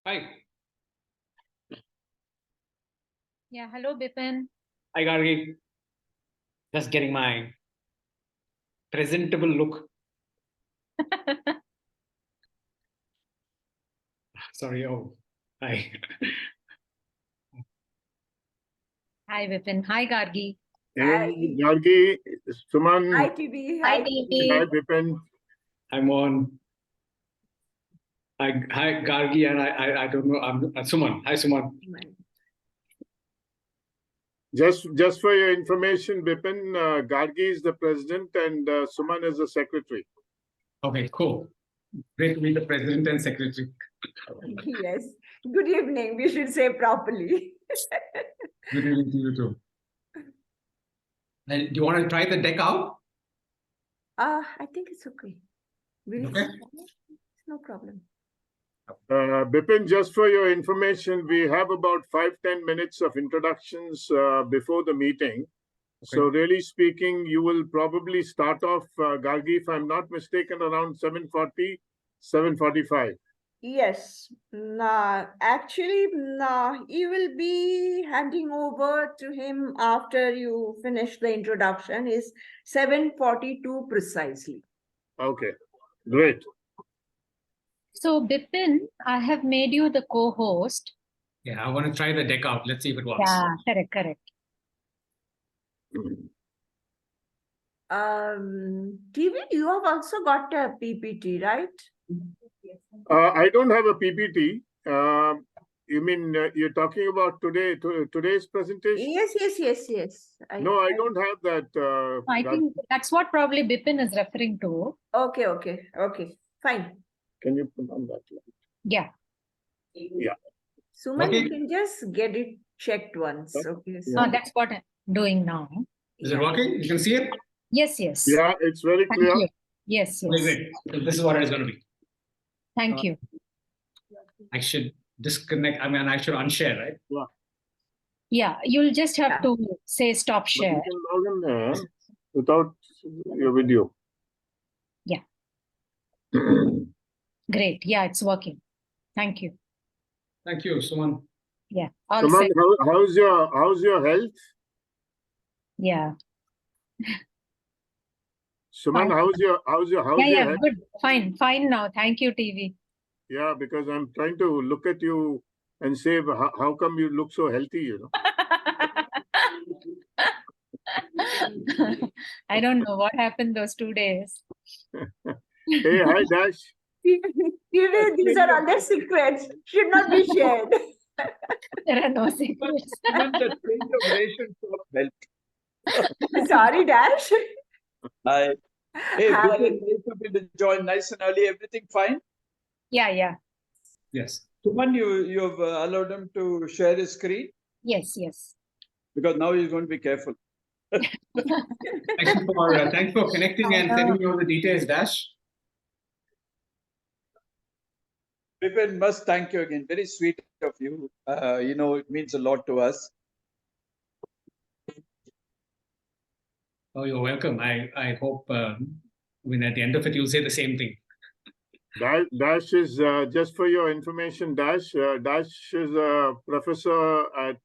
Hi. Yeah, hello, Bipin. Hi, Gargi. Just getting my presentable look. Sorry. Oh, hi. Hi, Bipin. Hi, Gargi. Hey, Gargi, Suman. Hi, TB. Hi, Hi, TB. Hi, Bipin. I'm on. Hi, Gargi, and I don't know. I'm Suman. Hi, Suman. Just for your information, Bipin, Gargi is the president and Suman is the secretary. Okay, cool. Great to meet the president and secretary. Yes. Good evening. We should say properly. Good evening to you too. And do you want to try the deck out? I think it's okay. Okay. It's no problem. Bipin, just for your information, we have about 5-10 minutes of introductions before the meeting. So really speaking, you will probably start off, Gargi, if I'm not mistaken, around 7:40, 7:45. Yes. Actually, you will be handing over to him after you finish the introduction. Is 7:42 precisely. Okay, great. So, Bipin, I have made you the co-host. Yeah, I want to try the deck out. Let's see if it works. Yeah, correct. TV, you have also got a PPT, right? I don't have a PPT. You mean you're talking about today's presentation? Yes. No, I don't have that. I think that's what probably Bipin is referring to. Okay. Fine. Can you put on that? Yeah. Yeah. Suman, Okay. you can just get it checked once. Okay. So That's what I'm doing now. Is it working? You can see it? Yes. Yeah, it's very Thank clear. you. Yes. Okay, great. So this is what it is going to be. Thank you. I should disconnect. I mean, I should unshare, right? Yeah, you'll just have to say stop But share. you can log in there without your video. Yeah. Great. Yeah, it's working. Thank you. Thank you, Suman. Yeah. All Suman, set. how's your health? Yeah. Suman, how's your health? Good. Fine now. Thank you, TV. Yeah, because I'm trying to look at you and say, how come you look so healthy, you know? I don't know what happened those 2 days. Hey, hi, Dash. these are other secrets, should not be shared. There are no secrets. The change of ration helped. Sorry, Dash. Hi. Hey, Hi. Bipin, nice of you to join nice and early. Everything fine? Yeah. Yes. Suman, you've allowed him to share his screen? Yes. Because now he's going to be careful. Thanks for connecting and sending me all the details, Dash. Bipin, must thank you again. Very sweet of you. It means a lot to us. Oh, you're welcome. I hope when at the end of it, you'll say the same thing. Dash is, just for your information, Dash is a professor at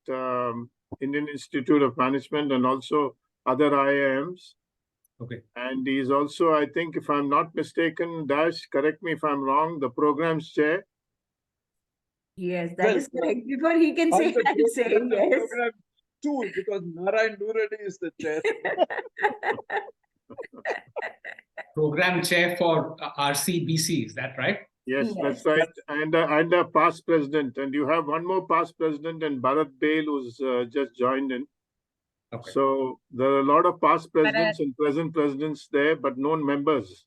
Indian Institute of Management and also other IIMs. Okay. And he's also, I think, if I'm not mistaken, Dash, correct me if I'm wrong, the programs chair. Yes, that is correct. Before he can say, I'll say yes. Two, because Narayan Nuradi is the chair. Program chair for RCBC, is that right? Yes, that's right. And a past president. And you have one more past president and Bharat Bale who's just joined in. Okay. So there are a lot of past presidents and present presidents there, but no members.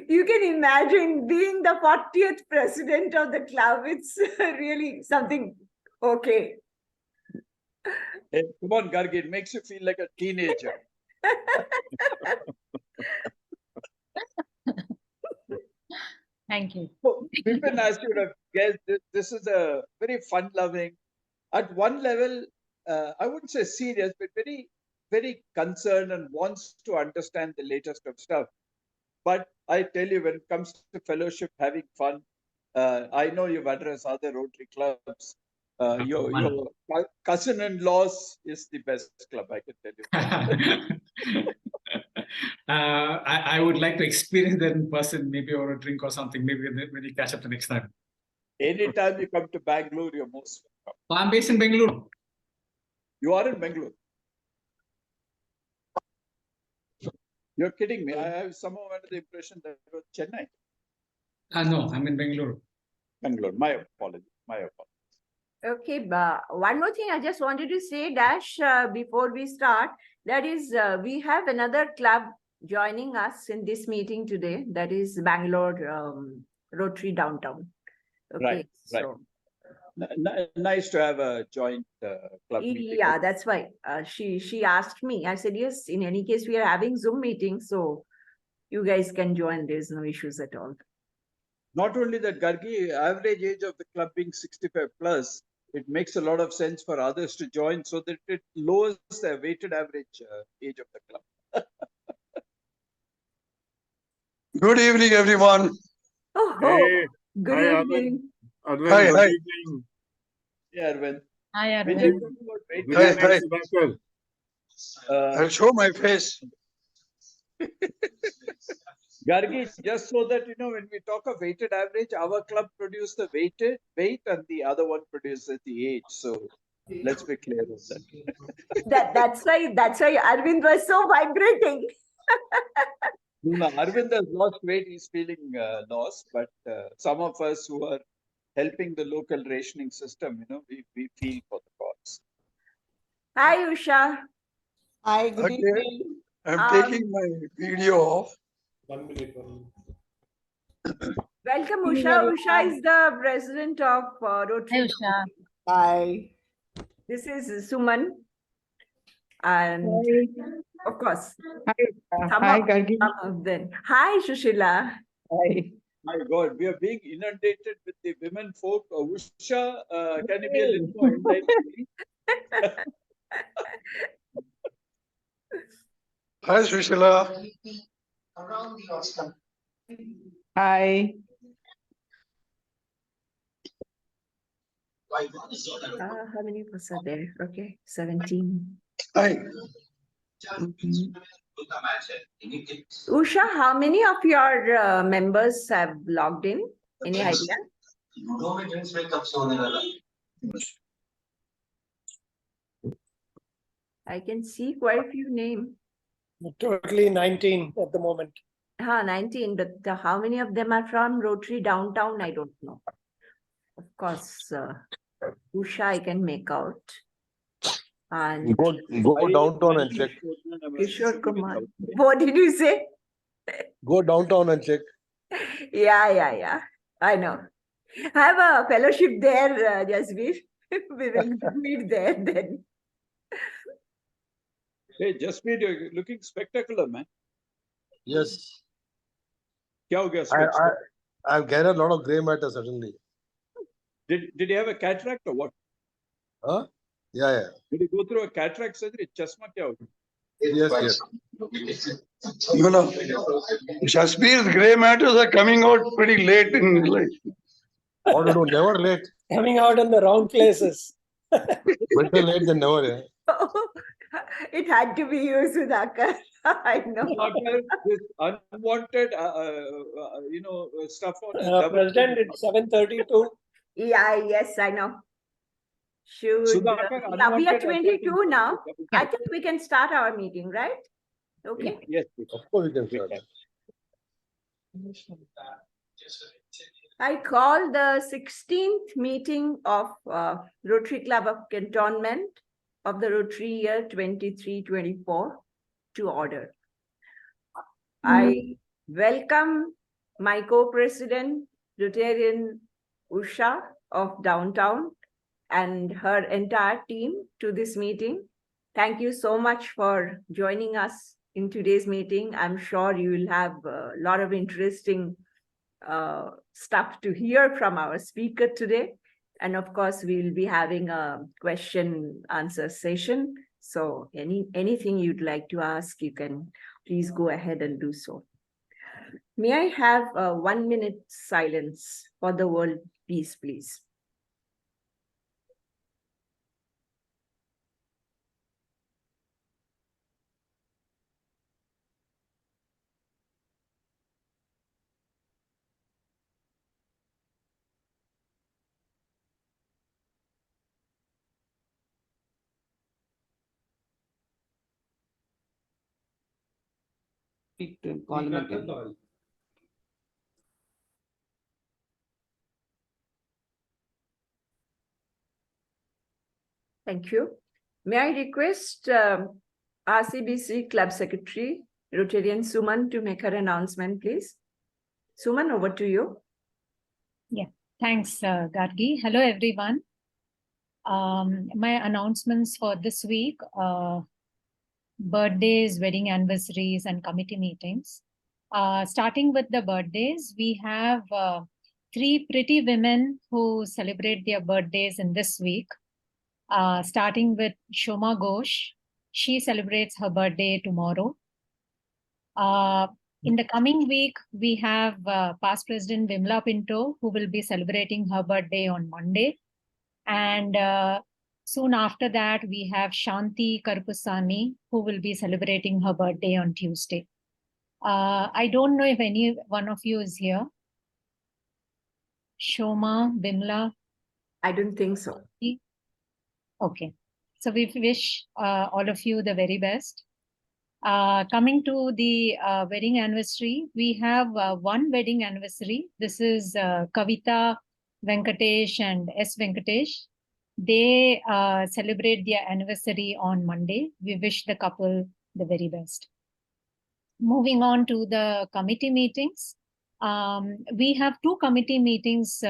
You can imagine being the 40th president of the club. It's really something. Okay. Hey, come on, Gargi, it makes you feel like a teenager. Thank you. Bipin, as you would have guessed, this is a very fun-loving, at one level, I wouldn't say serious, but very, very concerned and wants to understand the latest of stuff. But I tell you, when it comes to fellowship, having fun, I know you've addressed other Rotary clubs. Your cousin-in-laws is the best club, I can tell you. I would like to experience that in person, maybe over a drink or something, maybe when you catch up the next time. Anytime you come to Bangalore, you're most welcome. I'm based in Bangalore. You are in Bangalore. You're kidding me. I have somehow under the impression that it was Chennai. No, I'm in Bangalore. Bangalore. My apologies. My apologies. Okay, but one more thing I just wanted to say, Dash, before we start, that is, we have another club joining us in this meeting today. That is Bangalore Rotary Downtown. Okay, Right, right. so Nice to have a joint club meeting. yeah, that's why she asked me. I said, yes, in any case, we are having Zoom meetings, so you guys can join. There's no issues at all. Not only that, Gargi, average age of the club being 65 plus, it makes a lot of sense for others to join so that it lowers the weighted average age of the club. Good evening, everyone. Oh, Hey, good hi, evening. Arvind, Hi, good hi. evening. Yeah, Arvind. Hi, We Arvind. just talked about weighted Good Hi, evening, average. Sudhakar. I'll show my face. Gargi, just so that you know, when we talk of weighted average, our club produces the weighted weight and the other one produces the age. So let's be clear of that. That's why Arvind was so vibrating. No, Arvind has lost weight, he's feeling lost, but some of us who are helping the local rationing system, you know, we feel for the cause. Hi, Usha. Hi, good Okay. evening. I'm taking my video off. 1 minute. Welcome, Good evening, Usha. everyone. Usha is the president of Hi, Rotary. Usha. Hi. This is Suman. And of course, some of them. Hi, Shushila. Hi. My God, we are being inundated with the women folk. Usha, can you be a little more enlightened? Hi, Sushila. Hi. How many of us are there? Okay, 17. Hi. Usha, how many of your members have logged in? Any idea? I can see quite a few names. Totally 19 at the moment. 19, but how many of them are from Rotary Downtown? I don't know. Of course, Usha, I can make out. And Go downtown and check. Kishore Kumar. What did you say? Go downtown and check. Yeah. I know. I have a fellowship there, Jasveer. We will meet there then. Hey, Jasmeet, you're looking spectacular, man. Yes. Kya ho gaya, specs ko? I've gathered a lot of grey matter suddenly. Did you have a cataract or what? Huh? Yeah. Did you go through a cataract surgery? Chasma kya ho gaya? Yes. You know, Jaspeer's grey matters are coming out pretty late in life. What to do? Never late. Coming out in the wrong places. Better late than never. Yeah. It had to be you, Sudhakar. I know. Sudhakar, this unwanted, stuff on President, it's 7:32. Yes, I know. Should Sudhakar, we are unwanted 22 now. Yeah. I think we can start our meeting, right? Okay. Yes. Of course we can start. I call the 16th meeting of Rotary Club of Cantonment of the Rotary year 23-24 to order. I welcome my co-president, Rotarian Usha of Downtown, and her entire team to this meeting. Thank you so much for joining us in today's meeting. I'm sure you will have a lot of interesting stuff to hear from our speaker today. And of course, we'll be having a question answer session. So anything you'd like to ask, you can please go ahead and do so. May I have a 1 minute silence for the world peace, please? Call him again. Thank you. May I request RCBC Club Secretary, Rotarian Suman, to make her announcement, please? Suman, over to you. Thanks, Gargi. Hello, everyone. My announcements for this week, birthdays, wedding anniversaries, and committee meetings. Starting with the birthdays, we have 3 pretty women who celebrate their birthdays in this week. Starting with Shoma Ghosh. She celebrates her birthday tomorrow. In the coming week, we have past President Vimla Pinto, who will be celebrating her birthday on Monday. And soon after that, we have Shanti Karpusani, who will be celebrating her birthday on Tuesday. I don't know if any one of you is here. Shoma, Vimla? I don't think so. Okay. So we wish all of you the very best. Coming to the wedding anniversary, we have 1 wedding anniversary. This is Kavita Venkatesh and S. Venkatesh. They celebrate their anniversary on Monday. We wish the couple the very best. Moving on to the committee meetings. We have 2 committee meetings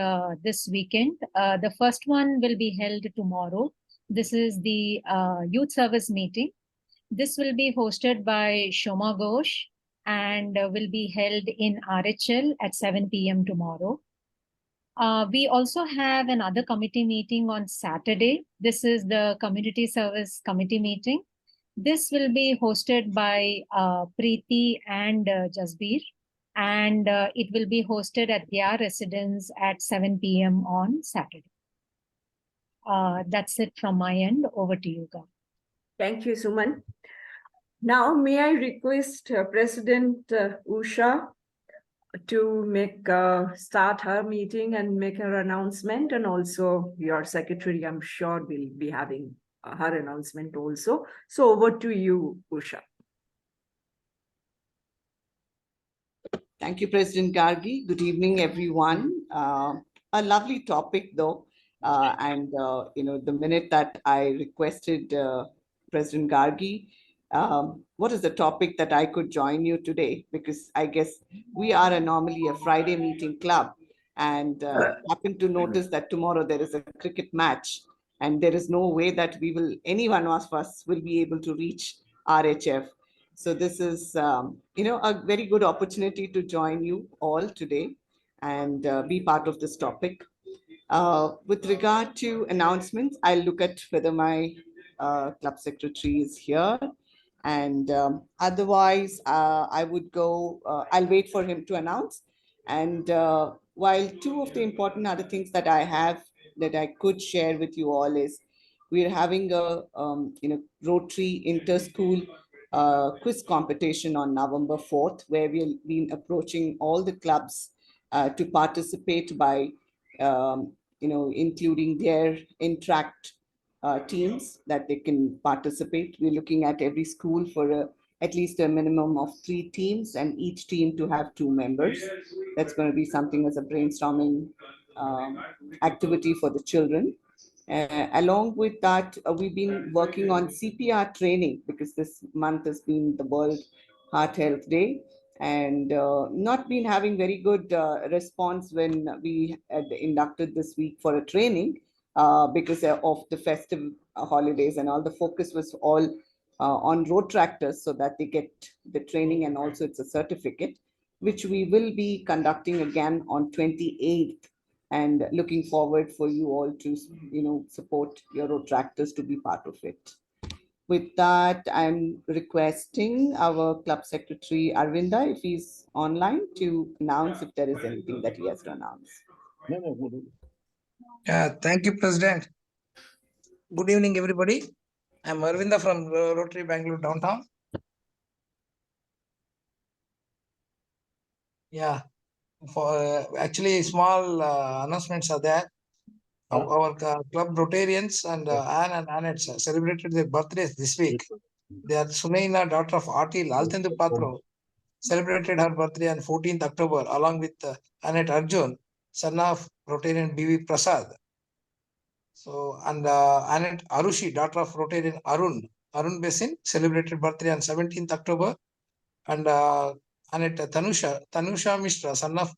this weekend. The first one will be held tomorrow. This is the youth service meeting. This will be hosted by Shoma Ghosh and will be held in RHL at 7 p.m. tomorrow. We also have another committee meeting on Saturday. This is the Community Service Committee meeting. This will be hosted by Preeti and Jasbir, and it will be hosted at their residence at 7 p.m. on Saturday. That's it from my end. Over to you, Gav. Thank you, Suman. Now, may I request President Usha to start her meeting and make her announcement, and also your secretary, I'm sure, will be having her announcement also. So over to you, Usha. Thank you, President Gargi. Good evening, everyone. A lovely topic, though. The minute that I requested President Gargi, what is the topic that I could join you today? Because I guess we are normally a Friday meeting club, and happen to notice that tomorrow there is a cricket match, and there is no way that any one of us will be able to reach RHF. So this is, a very good opportunity to join you all today and be part of this topic. With regard to announcements, I'll look at whether my club secretary is here. And otherwise, I would go, I'll wait for him to announce. And while 2 of the important other things that I have that I could share with you all is we're having a Rotary inter-school quiz competition on November 4th, where we'll be approaching all the clubs to participate by including their interact teams that they can participate. We're looking at every school for at least a minimum of 3 teams, and each team to have 2 members. That's going to be something as a brainstorming activity for the children. Along with that, we've been working on CPR training, because this month has been the World Heart Health Day, and not been having very good response when we had inducted this week for a training because of the festive holidays, and all the focus was all on road tractors so that they get the training, and also it's a certificate, which we will be conducting again on 28th. And looking forward for you all to, support your road tractors to be part of it. With that, I'm requesting our club secretary, Arvinda, if he's online, to announce if there is anything that he has to announce. Yeah, thank you, President. Good evening, everybody. I'm Arvinda from Rotary Bangalore downtown. Yeah, for actually small announcements are there. Our club Rotarians and Anne and Annette celebrated their birthdays this week. They are Sunaina, daughter of Atil Altendu Patro, celebrated her birthday on 14th October along with Annette Arjun, son of Rotarian B.V. Prasad. So, and Annette Arushi, daughter of Rotarian Arun Besin, celebrated birthday on 17th October. And Annette Tanusha Mishra, son of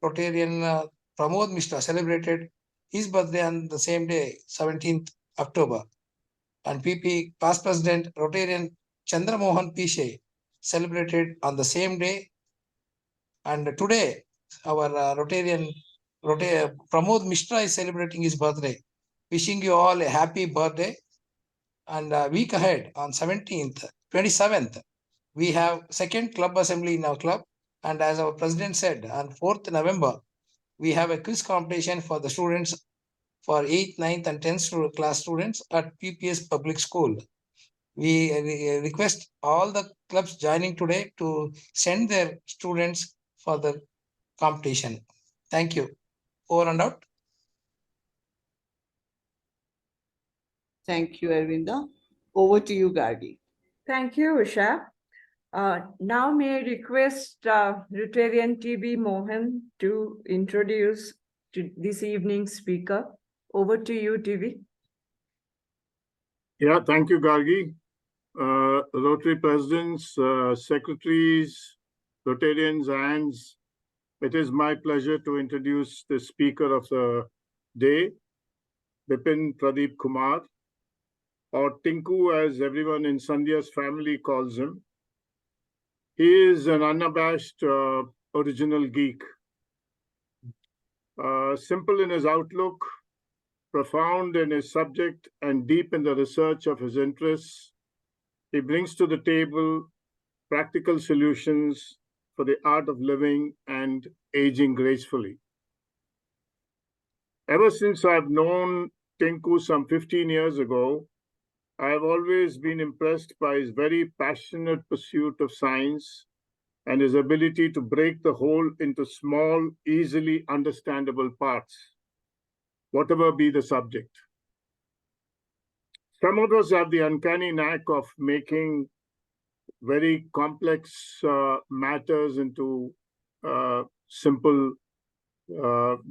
Rotarian Pramod Mishra, celebrated his birthday on the same day, 17th October. And PP, past president Rotarian Chandra Mohan Pishe, celebrated on the same day. And today, our Rotarian Pramod Mishra is celebrating his birthday. Wishing you all a happy birthday. And a week ahead, on 27th, we have second club assembly in our club. And as our president said, on 4th November, we have a quiz competition for the students for 8th, 9th, and 10th class students at PPS Public School. We request all the clubs joining today to send their students for the competition. Thank you. Over and out. Thank you, Arvinda. Over to you, Gargi. Thank you, Usha. Now may I request Rotarian TB Mohan to introduce to this evening's speaker. Over to you, TB. Yeah, thank you, Gargi. Rotary presidents, secretaries, Rotarians, and it is my pleasure to introduce the speaker of the day, Bipin Pradeep Kumar, or Tinku as everyone in Sandhya's family calls him. He is an unabashed original geek. Simple in his outlook, profound in his subject, and deep in the research of his interests, he brings to the table practical solutions for the art of living and aging gracefully. Ever since I've known Tinku some 15 years ago, I've always been impressed by his very passionate pursuit of science and his ability to break the whole into small, easily understandable parts, whatever be the subject. Some of us have the uncanny knack of making very complex matters into simple,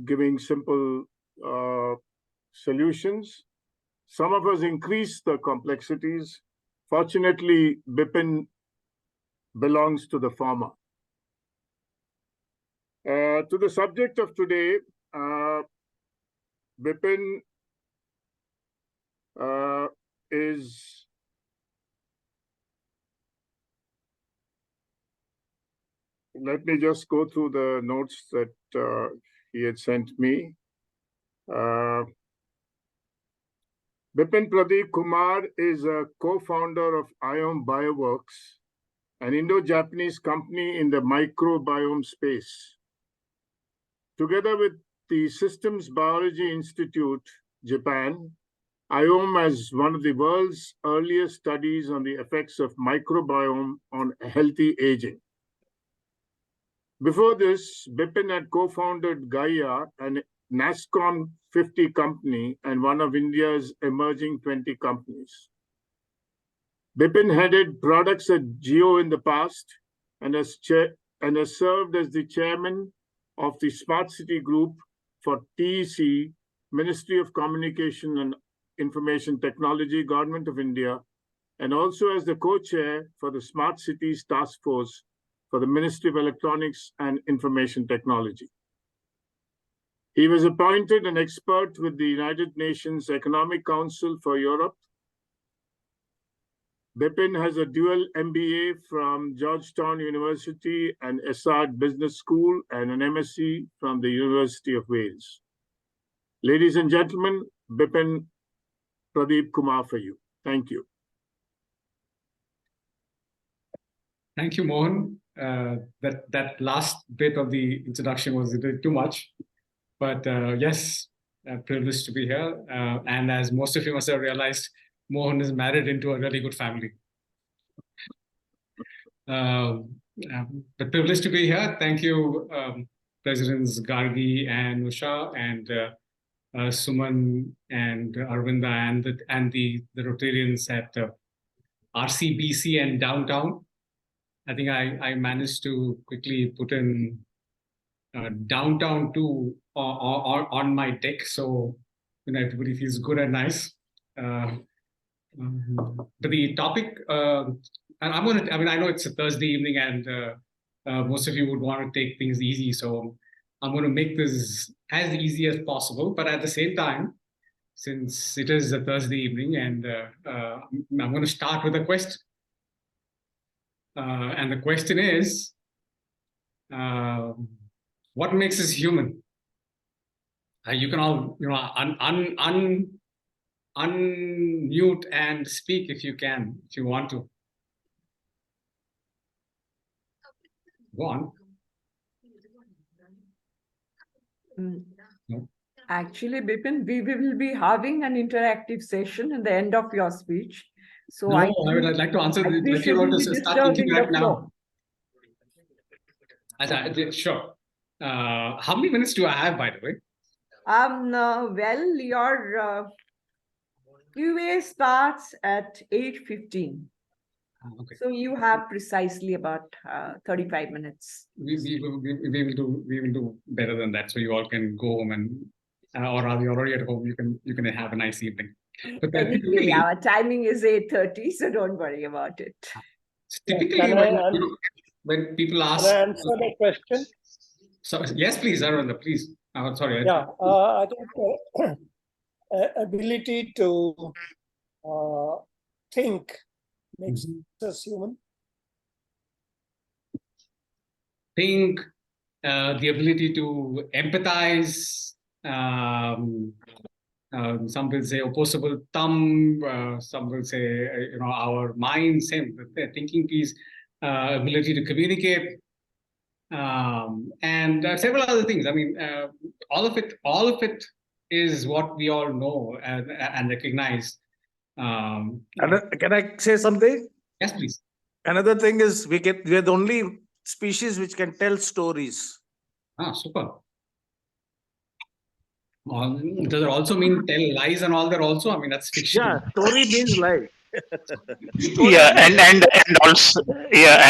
giving simple solutions. Some of us increase the complexities. Fortunately, Bipin belongs to the former. To the subject of today, Bipin is let me just go through the notes that he had sent me. Bipin Pradeep Kumar is a co-founder of Ion Bioworks, an Indo-Japanese company in the microbiome space. Together with the Systems Biology Institute, Japan, IOM has one of the world's earliest studies on the effects of microbiome on healthy aging. Before this, Bipin had co-founded Gaia, an NASSCOM 50 company and one of India's emerging 20 companies. Bipin headed products at Jio in the past and has served as the chairman of the Smart City Group for TEC, Ministry of Communication and Information Technology, Government of India, and also as the co-chair for the Smart Cities Task Force for the Ministry of Electronics and Information Technology. He was appointed an expert with the United Nations Economic Council for Europe. Bipin has a dual MBA from Georgetown University and Essard Business School and an MSc from the University of Wales. Ladies and gentlemen, Bipin Pradeep Kumar for you. Thank you. Thank you, Mohan. That last bit of the introduction was a bit too much, but yes, privileged to be here. And as most of you must have realized, Mohan is married into a really good family. But privileged to be here. Thank you, Presidents Gargi and Usha and Suman and Arvinda and the Rotarians at RCBC and downtown. I think I managed to quickly put in downtown too on my deck, so everybody feels good and nice. But the topic, and I know it's a Thursday evening, and most of you would want to take things easy, so I'm going to make this as easy as possible. But at the same time, since it is a Thursday evening, and I'm going to start with a question. And the question is, what makes us human? You can all, unmute and speak if you can, if you want to. Go on. No. Actually, Bipin, we will be having an interactive session at the end of your speech. So no, I would like to answer. we shouldn't be disturbing the flow. Sure. How many minutes do I have, by the way? Well, your QA starts at 8:15. Okay. So you have precisely about 35 minutes. We will do better than that. So you all can go home and, or are you already at home? You can have a nice evening. But anyway, our timing is 8:30, so don't worry about it. Typically, when people ask, can I answer the question? So yes, please, Arvind, please. Sorry. Yeah, I think ability to think makes us human. Think, the ability to empathize. Some will say opposable thumb. Some will say, our mind, same the thinking piece, ability to communicate, and several other things. I mean, all of it is what we all know and recognize. Can I say something? Yes, please. Another thing is we are the only species which can tell stories. Super. Does it also mean tell lies and all that also? I mean, that's fiction. Yeah, story means lie. Yeah, and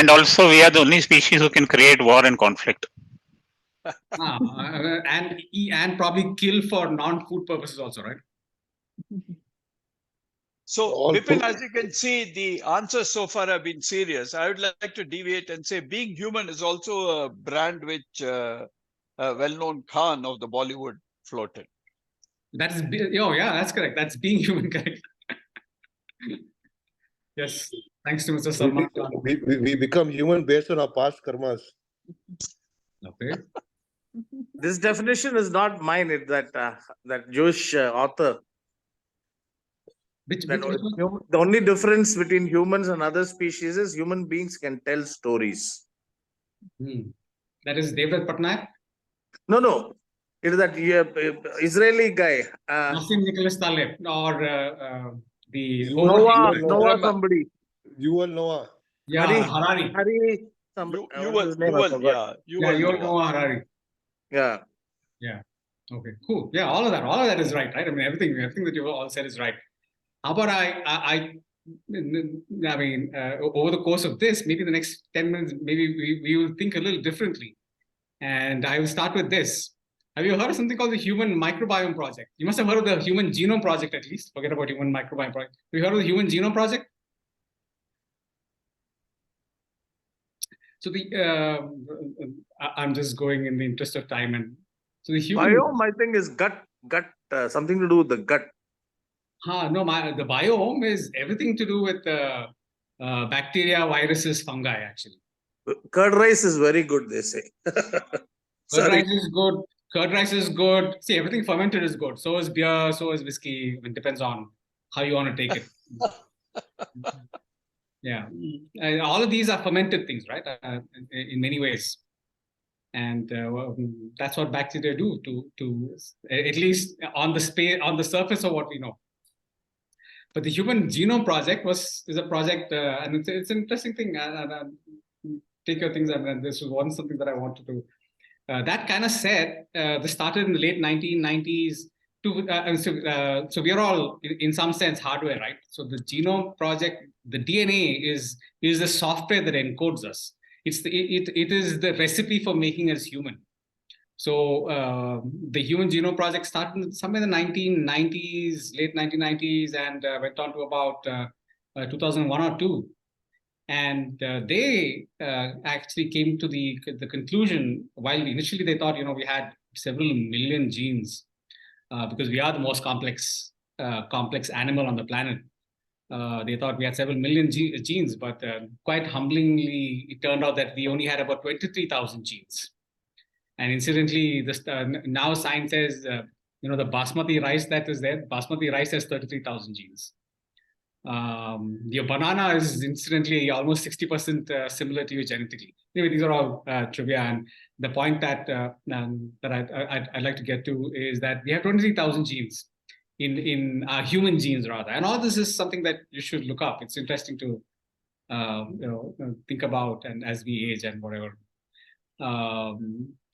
also we are the only species who can create war and conflict. And probably kill for non-food purposes also, right? So, Bipin, as you can see, the answers so far have been serious. I would like to deviate and say being human is also a brand which a well-known Khan of the Bollywood floated. That's that's correct. That's being human, correct? Yes, thanks to Mr. Salman. We become human based on our past karmas. Okay. This definition is not mine. It's that Jewish author. The only difference between humans and other species is human beings can tell stories. That is Devdutt Patnaik? No. It is that Israeli guy. Nassim Nicholas Taleb or the Noah somebody. Yuval Noah. Yeah, Harari. Yuval Noah Harari. Yeah. Yeah. Okay. Cool. Yeah. All of that is right. I mean, everything that you all said is right. How about I mean, over the course of this, maybe the next 10 minutes, maybe we will think a little differently. And I will start with this. Have you heard of something called the Human Microbiome Project? You must have heard of the Human Genome Project at least. Forget about Human Microbiome Project. Have you heard of the Human Genome Project? So I'm just going in the interest of time, and so the human biome, I think, is gut, something to do with the gut. No, the biome is everything to do with bacteria, viruses, fungi. Actually, curd rice is very good. They say. Curd rice is good. Curd rice is good. See, everything fermented is good. So is beer. So is whiskey. It depends on how you want to take it. Yeah. All of these are fermented things, right? In many ways. And that's what bacteria do to at least on the surface of what we know. But the Human Genome Project is a project, and it's an interesting thing. Take your things, and this was something that I wanted to. That kind of said, this started in the late 1990s. So we are all, in some sense, hardware, right? So the Genome Project, the DNA is the software that encodes us. It is the recipe for making us human. So the Human Genome Project started somewhere in the 1990s, late 1990s, and went on to about 2001 or 2. And they actually came to the conclusion, while initially they thought, we had several million genes, because we are the most complex animal on the planet. They thought we had several million genes, but quite humblingly, it turned out that we only had about 23,000 genes. And incidentally, this now science says, the basmati rice that is there, basmati rice has 33,000 genes. Your banana is incidentally almost 60% similar to you genetically. Anyway, these are all trivia. And the point that I'd like to get to is that we have 23,000 genes in human genes rather. And all this is something that you should look up. It's interesting to think about, and as we age and whatever.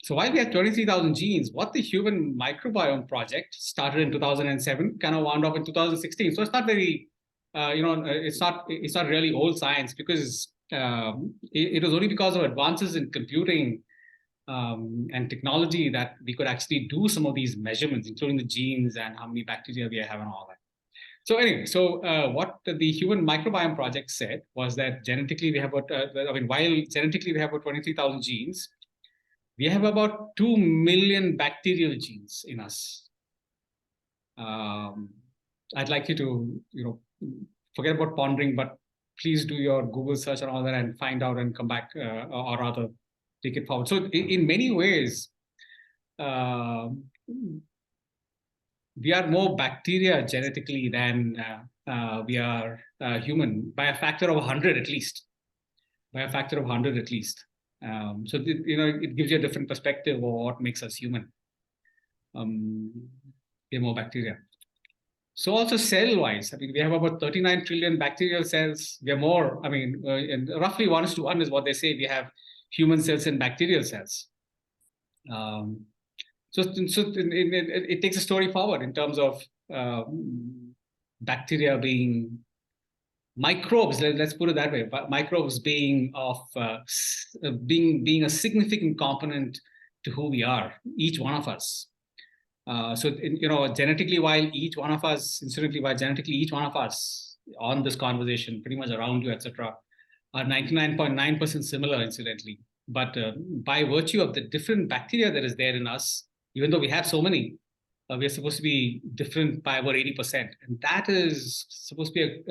So while we had 23,000 genes, what the Human Microbiome Project started in 2007 kind of wound up in 2016. So it's not very, it's not really old science, because it was only because of advances in computing and technology that we could actually do some of these measurements, including the genes and how many bacteria we have and all that. So anyway, what the Human Microbiome Project said was that genetically we have about, while genetically we have about 23,000 genes, we have about 2 million bacterial genes in us. I'd like you to, forget about pondering, but please do your Google search and all that and find out and come back, or rather take it forward. So in many ways, we are more bacteria genetically than we are human, by a factor of 100 at least. By a factor of 100 at least. So it gives you a different perspective of what makes us human. We are more bacteria. So also cell-wise, we have about 39 trillion bacterial cells. We are more, and roughly 1:1 is what they say. We have human cells and bacterial cells. So it takes a story forward in terms of bacteria being microbes. Let's put it that way. But microbes being being a significant component to who we are, each one of us. Genetically, while each one of us, genetically each one of us on this conversation, pretty much around you, etc., are 99.9% similar, incidentally. But by virtue of the different bacteria that is there in us, even though we have so many, we are supposed to be different by about 80%. And that is supposed to be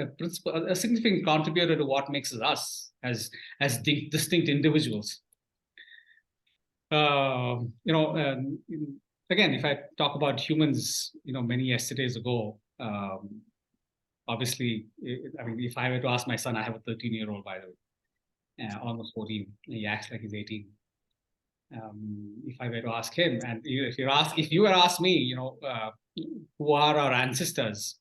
a significant contributor to what makes us as distinct individuals. Again, if I talk about humans, many yesterdays ago, obviously, if I were to ask my son, I have a 13-year-old, by the way, almost 14. He acts like he's 18. If I were to ask him, and if you were to ask me, who are our ancestors?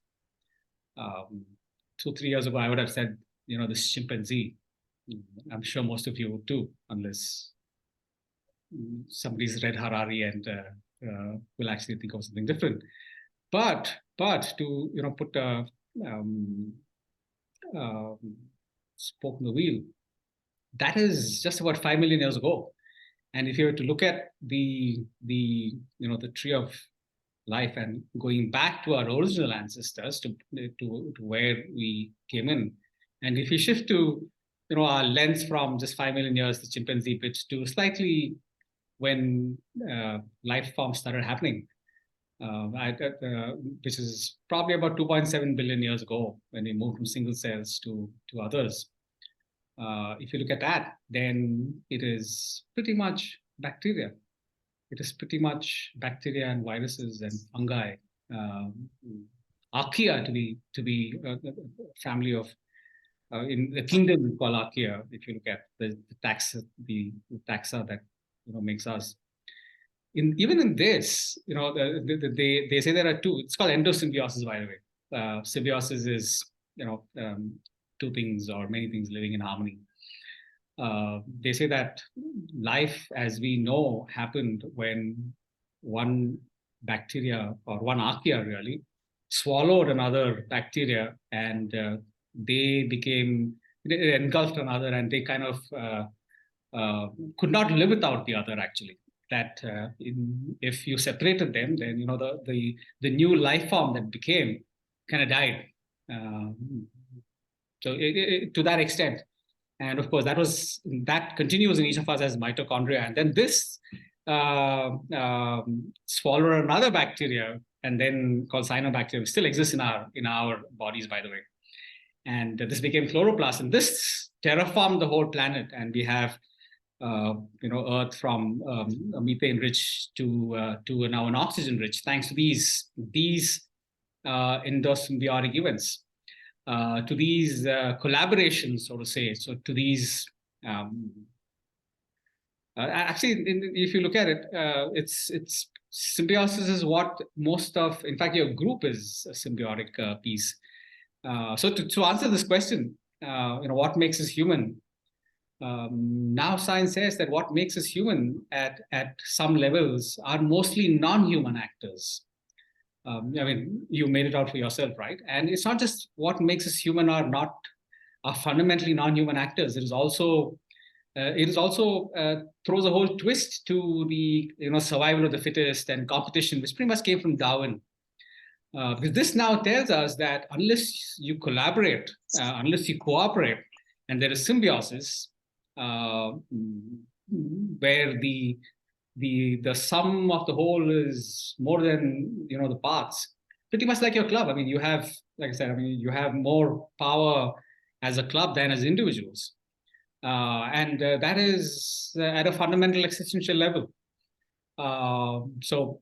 2-3 years ago, I would have said, this chimpanzee. I'm sure most of you would too, unless somebody's read Harari and will actually think of something different. But to put a spoke in the wheel, that is just about 5 million years ago. And if you were to look at the tree of life and going back to our original ancestors to where we came in, and if you shift to our lens from just 5 million years, the chimpanzee pitch, to slightly when life forms started happening, which is probably about 2.7 billion years ago, when we moved from single cells to others. If you look at that, then it is pretty much bacteria. It is pretty much bacteria and viruses and fungi, archaea to be a family of in the kingdom we call archaea. If you look at the taxa that makes us. Even in this, they say there are two. It's called endosymbiosis, by the way. Symbiosis is two things or many things living in harmony. They say that life as we know happened when one bacteria or one archaea really swallowed another bacteria, and they engulfed another, and they kind of could not live without the other actually. That if you separated them, then the new life form that became kind of died. So to that extent. And of course, that continues in each of us as mitochondria. And then this swallow another bacteria, and then called cyanobacteria, still exists in our bodies, by the way. And this became chloroplast, and this terraformed the whole planet. And we have, Earth from methane-rich to now an oxygen-rich, thanks to these endosymbiotic events. To these collaborations, so to say, so to these, actually, if you look at it, it's symbiosis is what most of, in fact, your group is a symbiotic piece. So to answer this question, what makes us human? Now science says that what makes us human at some levels are mostly non-human actors. I mean, you made it out for yourself, right? And it's not just what makes us human are fundamentally non-human actors. It is also throws a whole twist to the survival of the fittest and competition, which pretty much came from Darwin. Because this now tells us that unless you collaborate, unless you cooperate, and there is symbiosis, where the sum of the whole is more than the parts. Pretty much like your club. I mean, you have, like I said, you have more power as a club than as individuals, and that is at a fundamental existential level. So,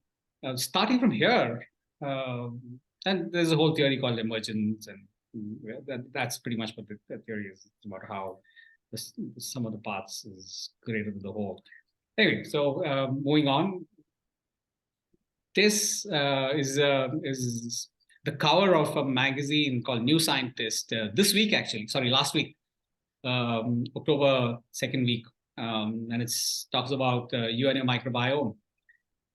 starting from here, and there's a whole theory called emergence, and that's pretty much what the theory is. It's about how the sum of the parts is greater than the whole. Anyway, so moving on, this is the cover of a magazine called New Scientist this week, actually. Sorry, last week, October 2nd week, and it talks about you and your microbiome.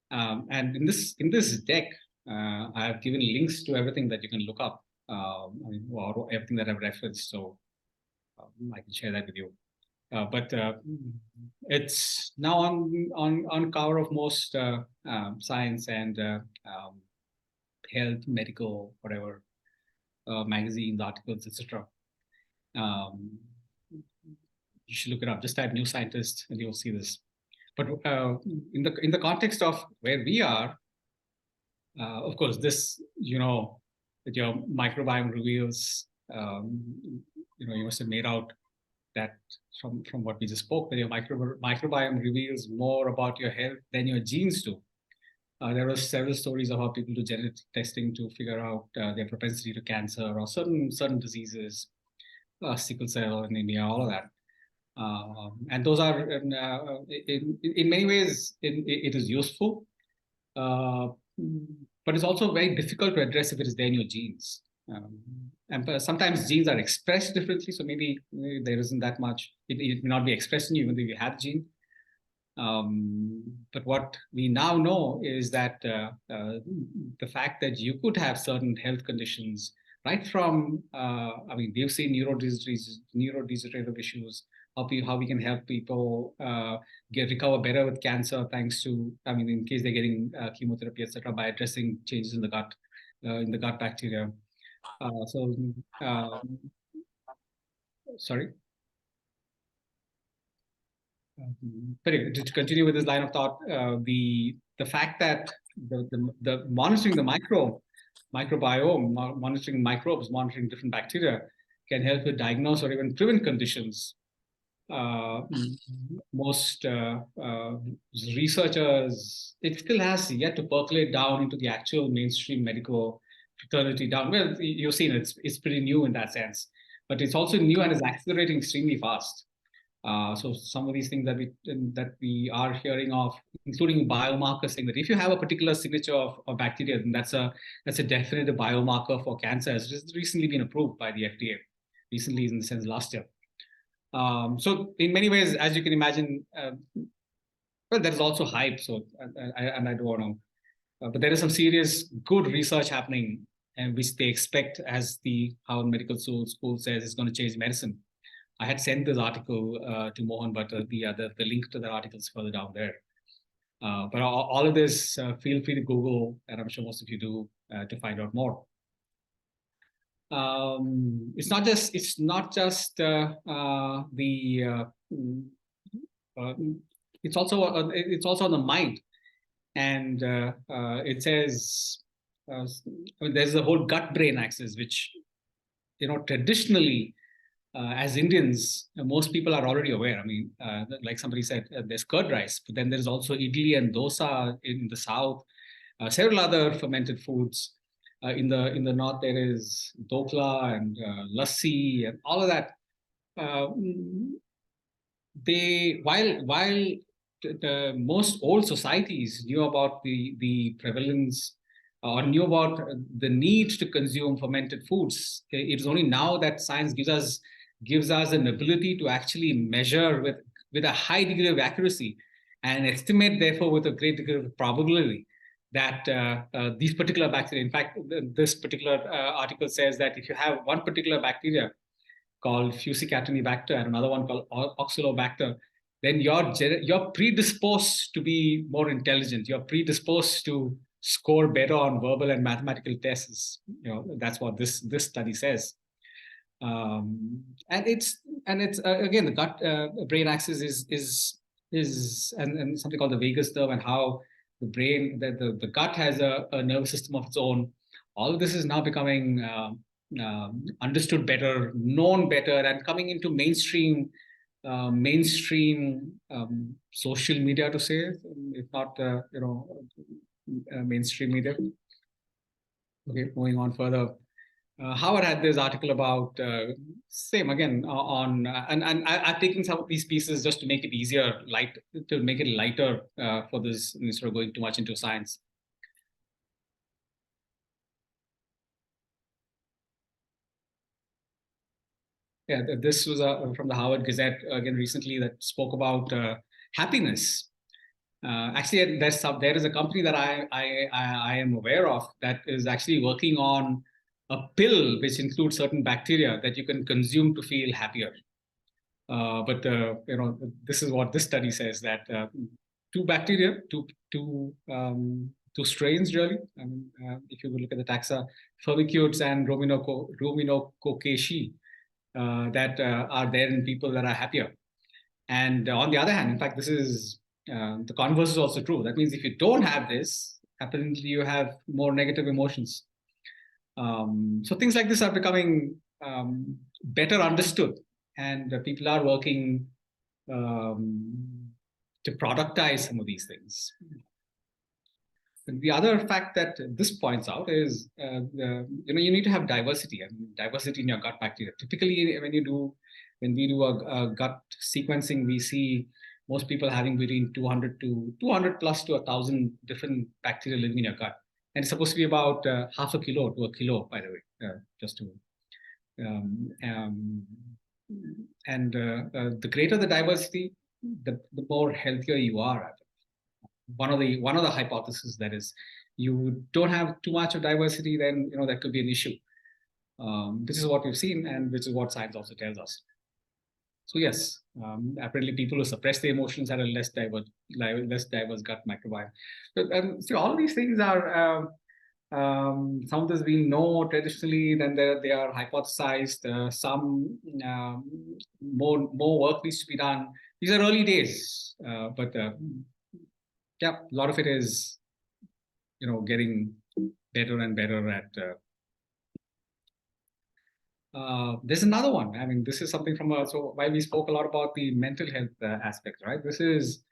And in this deck, I have given links to everything that you can look up, or everything that I've referenced. So I can share that with you. But it's now on cover of most science and health, medical, whatever magazines, articles, etc. You should look it up. Just type "New Scientist" and you'll see this. But in the context of where we are, of course, this that your microbiome reveals. You must have made out that from what we just spoke, that your microbiome reveals more about your health than your genes do. There were several stories of how people do genetic testing to figure out their propensity to cancer or certain diseases, sickle cell, anemia, all of that. And those are, in many ways, it is useful, but it's also very difficult to address if it is there in your genes. And sometimes genes are expressed differently, so maybe there isn't that much. It may not be expressed in you even though you have the gene. But what we now know is that the fact that you could have certain health conditions, right from, we've seen neurodegenerative issues, how we can help people recover better with cancer thanks to, in case they're getting chemotherapy, etc., by addressing changes in the gut bacteria. Sorry. But to continue with this line of thought, the fact that the monitoring the microbiome, monitoring microbes, monitoring different bacteria can help you diagnose or even prevent conditions. Most researchers, it still has yet to percolate down into the actual mainstream medical fraternity down. Well, you've seen it's pretty new in that sense. but it's also new and is accelerating extremely fast. So some of these things that we are hearing of, including biomarkers, saying that if you have a particular signature of bacteria, then that's a definitive biomarker for cancer. Has just recently been approved by the FDA. Recently, in the sense last year. So in many ways, as you can imagine, well, there is also hype. So I don't want to, but there is some serious good research happening, and which they expect, as the Harvard Medical School says, is going to change medicine. I had sent this article to Mohan, but the link to the article is further down there. But all of this, feel free to Google, and I'm sure most of you do, to find out more. It's not just it's also on the mind, and it says I mean, there's a whole gut-brain axis, which traditionally, as Indians, most people are already aware. I mean, like somebody said, there's curd rice, but then there's also idli and dosa in the south, several other fermented foods. In the north, there is dokla and lassi and all of that. While the most old societies knew about the prevalence or knew about the need to consume fermented foods, it is only now that science gives us an ability to actually measure with a high degree of accuracy and estimate, therefore, with a great degree of probability that these particular bacteria, in fact, this particular article says that if you have one particular bacteria called Fusicatinibacter and another one called Oxalobacter, then you're predisposed to be more intelligent. You're predisposed to score better on verbal and mathematical tests. That's what this study says. And it's again, the gut brain axis is and something called the vagus nerve, and how the brain, the gut has a nervous system of its own. All of this is now becoming understood better, known better, and coming into mainstream social media, to say, if not mainstream media. Okay, moving on further. Howard had this article about same again on and I've taken some of these pieces just to make it easier, to make it lighter for this, instead of going too much into science. Yeah, this was from the Harvard Gazette again recently, that spoke about happiness. Actually, there is a company that I am aware of that is actually working on a pill which includes certain bacteria that you can consume to feel happier. But this is what this study says, that two strains really. If you look at the taxa, Firmicutes and Ruminococcacea, that are there in people that are happier. And on the other hand, in fact, this is the converse is also true. That means if you don't have this, apparently you have more negative emotions. So things like this are becoming better understood, and people are working to productize some of these things. The other fact that this points out is, you need to have diversity, diversity in your gut bacteria. Typically, when we do a gut sequencing, we see most people having between 200 plus to 1,000 different bacteria living in your gut. And it's supposed to be about half a kilo to a kilo, by the way, just to. The greater the diversity, the more healthier you are. One of the hypotheses that is, you don't have too much of diversity, then that could be an issue. This is what we've seen, and which is what science also tells us. So yes, apparently people who suppress their emotions had a less diverse gut microbiome. So all of these things are some of this we know traditionally. Then they are hypothesized. Some more work needs to be done. These are early days, but yeah, a lot of it is getting better and better at. There's another one. I mean, this is something from so while we spoke a lot about the mental health aspect, right? This is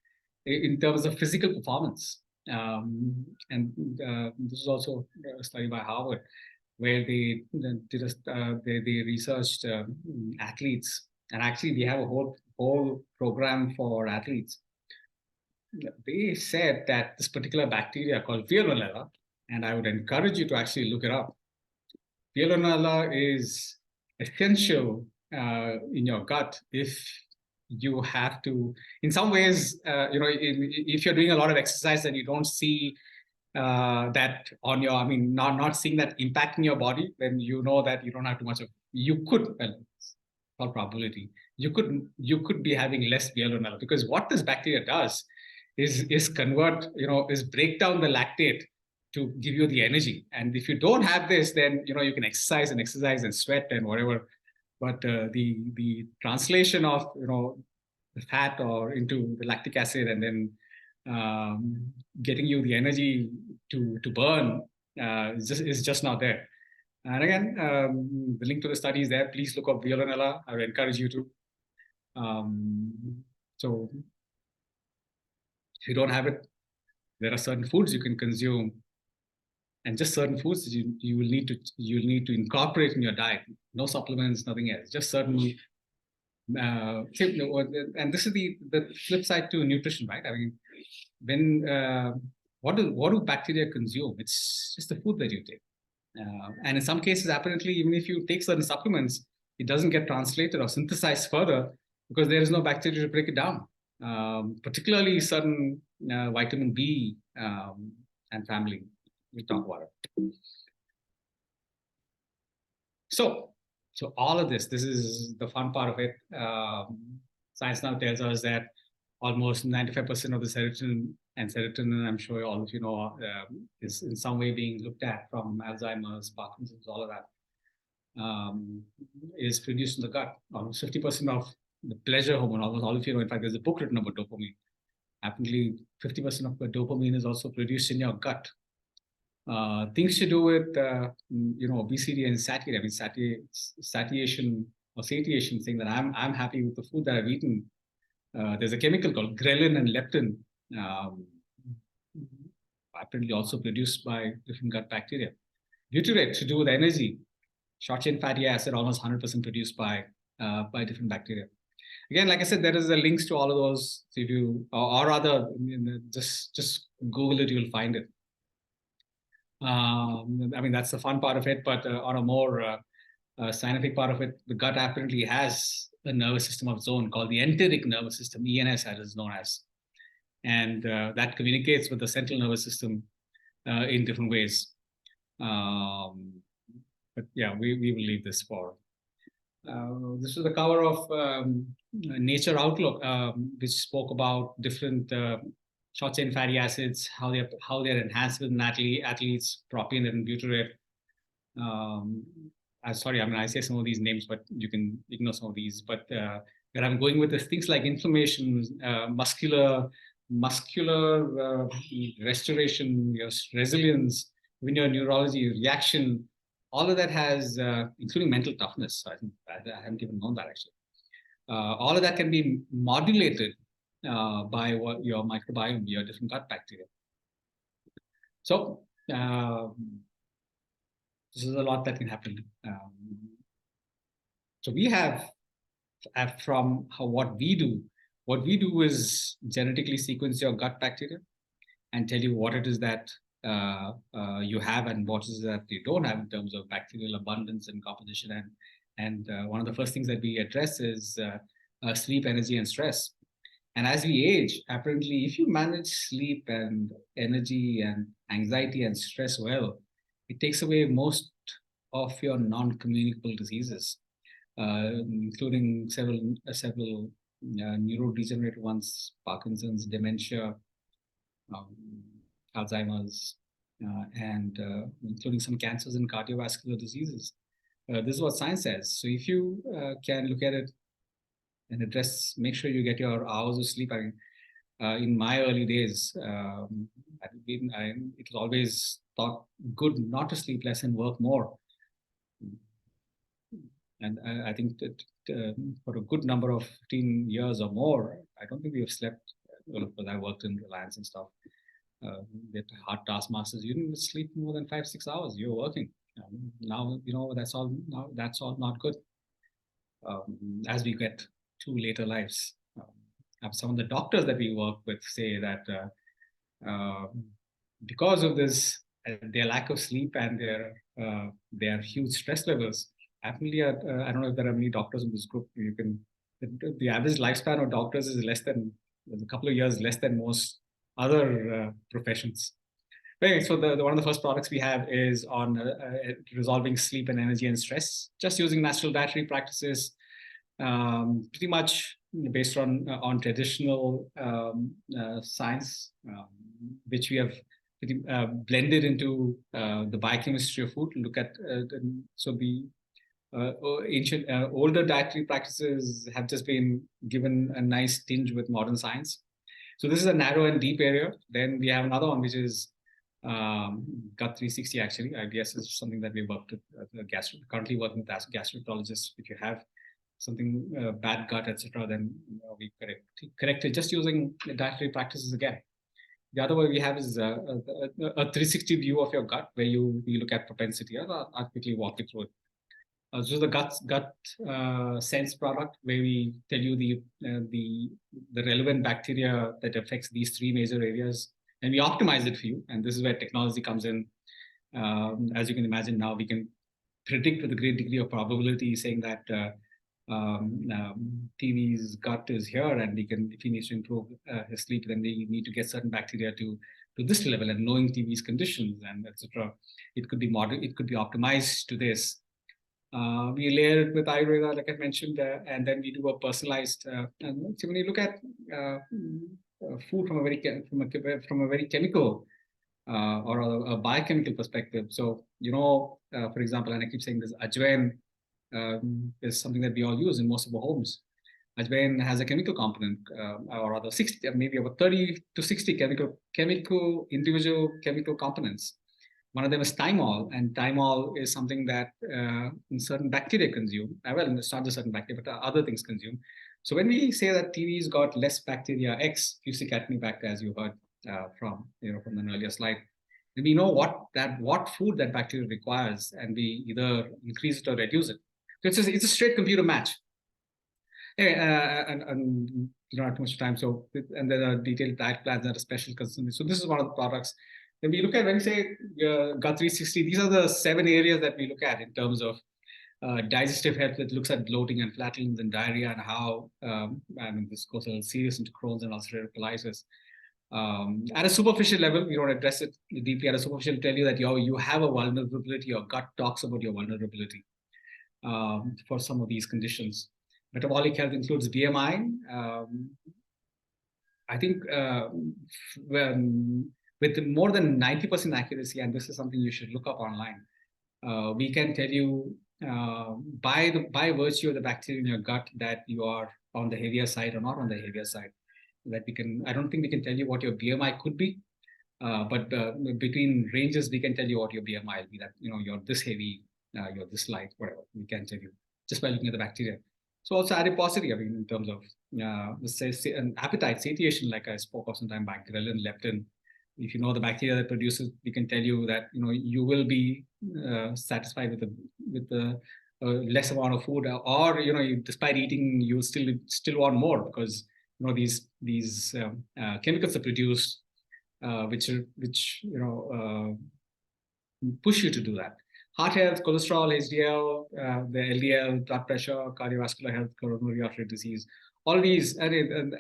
in terms of physical performance, and this is also a study by Harvard, where they they researched athletes, and actually we have a whole program for athletes. They said that this particular bacteria called Veillonella, and I would encourage you to actually look it up. Veillonella is essential in your gut if you have to, in some ways, if you're doing a lot of exercise and you don't see that on your, not seeing that impact in your body, then you know that you don't have too much of, you could, well, all probability, you could be having less Veillonella, because what this bacteria does is convert, is break down the lactate to give you the energy. And if you don't have this, then you can exercise and sweat and whatever, but the translation of the fat or into the lactic acid, and then getting you the energy to burn is just not there. And again, the link to the study is there. Please look up Veillonella. I would encourage you to. So if you don't have it, there are certain foods you can consume, and just certain foods you will need to incorporate in your diet. No supplements, nothing else. Just certain. And this is the flip side to nutrition, right? What do bacteria consume? It's just the food that you take. And in some cases, apparently, even if you take certain supplements, it doesn't get translated or synthesized further because there is no bacteria to break it down. Particularly certain vitamin B and family. We'll talk about it. So all of this is the fun part of it. Science now tells us that almost 95% of the serotonin, I'm sure all of you know, is in some way being looked at, from Alzheimer's, Parkinson's, all of that, is produced in the gut. Almost 50% of the pleasure hormone, almost all of you know, in fact, there's a book written about dopamine. Apparently, 50% of the dopamine is also produced in your gut. Things to do with, obesity and satiety. Satiation or satiation, saying that I'm happy with the food that I've eaten. There's a chemical called ghrelin and leptin, apparently also produced by different gut bacteria. Butyrate to do with energy. Short-chain fatty acid, almost 100% produced by different bacteria. Again, like I said, there is a links to all of those. So if you, or rather, just Google it, you'll find it. That's the fun part of it, but on a more scientific part of it, the gut apparently has a nervous system of its own called the enteric nervous system, ENS as it's known as. And that communicates with the central nervous system in different ways. But yeah, we will leave this for. This is the cover of Nature Outlook, which spoke about different short-chain fatty acids, how they're enhanced with athletes, propionate and butyrate. I say some of these names, but you can ignore some of these. But where I'm going with this, things like inflammation, muscular restoration, your resilience, even your neurology, reaction, all of that has, including mental toughness. I think I haven't even known that actually. All of that can be modulated by your microbiome, your different gut bacteria. So this is a lot that can happen. So we have from what we do is genetically sequence your gut bacteria and tell you what it is that you have and what is that you don't have in terms of bacterial abundance and composition. And one of the first things that we address is sleep, energy, and stress. And as we age, apparently, if you manage sleep and energy and anxiety and stress well, it takes away most of your non-communicable diseases, including several neurodegenerative ones, Parkinson's, dementia, Alzheimer's, and including some cancers and cardiovascular diseases. This is what science says. So if you can look at it and address, make sure you get your hours of sleep. In my early days, it was always thought good not to sleep less and work more. And I think that for a good number of 15 years or more, I don't think we have slept. Well, because I worked in Reliance and stuff. With hard taskmasters, you didn't sleep more than 5-6 hours. You were working. Now, that's all not good. As we get to later lives. Some of the doctors that we work with say that because of this, their lack of sleep and their huge stress levels, apparently, I don't know if there are many doctors in this group. The average lifespan of doctors is a couple of years less than most other professions. Anyway, so one of the first products we have is on resolving sleep and energy and stress, just using natural dietary practices, pretty much based on traditional science, which we have blended into the biochemistry of food. Look at the ancient older dietary practices have just been given a nice tinge with modern science. So this is a narrow and deep area. Then we have another one which is gut 360. Actually, IBS is something that we worked with currently working with gastroenterologists. If you have something bad gut, etc., then we correct it just using dietary practices again. The other way we have is a 360 view of your gut, where you look at propensity. I'll quickly walk you through it. So the gut sense product, where we tell you the relevant bacteria that affects these three major areas, and we optimize it for you. And this is where technology comes in. As you can imagine, now we can predict with a great degree of probability, saying that TV's gut is here, and if he needs to improve his sleep, then we need to get certain bacteria to this level. And knowing TV's conditions and etc., it could be optimized to this. We layer it with Ayurveda, like I mentioned, and then we do a personalized. And so when you look at food from a very chemical or a biochemical perspective, so for example, and I keep saying this, ajwain is something that we all use in most of our homes. Ajwain has a chemical component, or rather 60, maybe about 30 to 60 individual chemical components. One of them is thymol, and thymol is something that certain bacteria consume. Well, it's not just certain bacteria, but other things consume. So when we say that TV's got less bacteria, X Fusicatinibacter, as you heard from an earlier slide, then we know what food that bacteria requires, and we either increase it or reduce it. So it's a straight computer match. Anyway, and not too much time. So, and there are detailed diet plans that are special consumed. So this is one of the products. When we look at, when we say gut 360, these are the 7 areas that we look at in terms of digestive health, that looks at bloating and flatulence and diarrhea, and how this goes a little serious into Crohn's and ulcerative colitis. At a superficial level, we don't address it deeply. At a superficial, tell you that you have a vulnerability. Your gut talks about your vulnerability for some of these conditions. Metabolic health includes BMI. I think with more than 90% accuracy, and this is something you should look up online, we can tell you by virtue of the bacteria in your gut that you are on the heavier side or not on the heavier side. That I don't think we can tell you what your BMI could be, but between ranges, we can tell you what your BMI will be. That you're this heavy, you're this light, whatever. We can tell you just by looking at the bacteria. So also adiposity, in terms of let's say an appetite, satiation, like I spoke of some time back, ghrelin, leptin. If you know the bacteria that produces, we can tell you that you will be satisfied with the less amount of food, or despite eating, you still want more, because these chemicals are produced which push you to do that. Heart health, cholesterol, HDL, the LDL, blood pressure, cardiovascular health, coronary artery disease, all these, and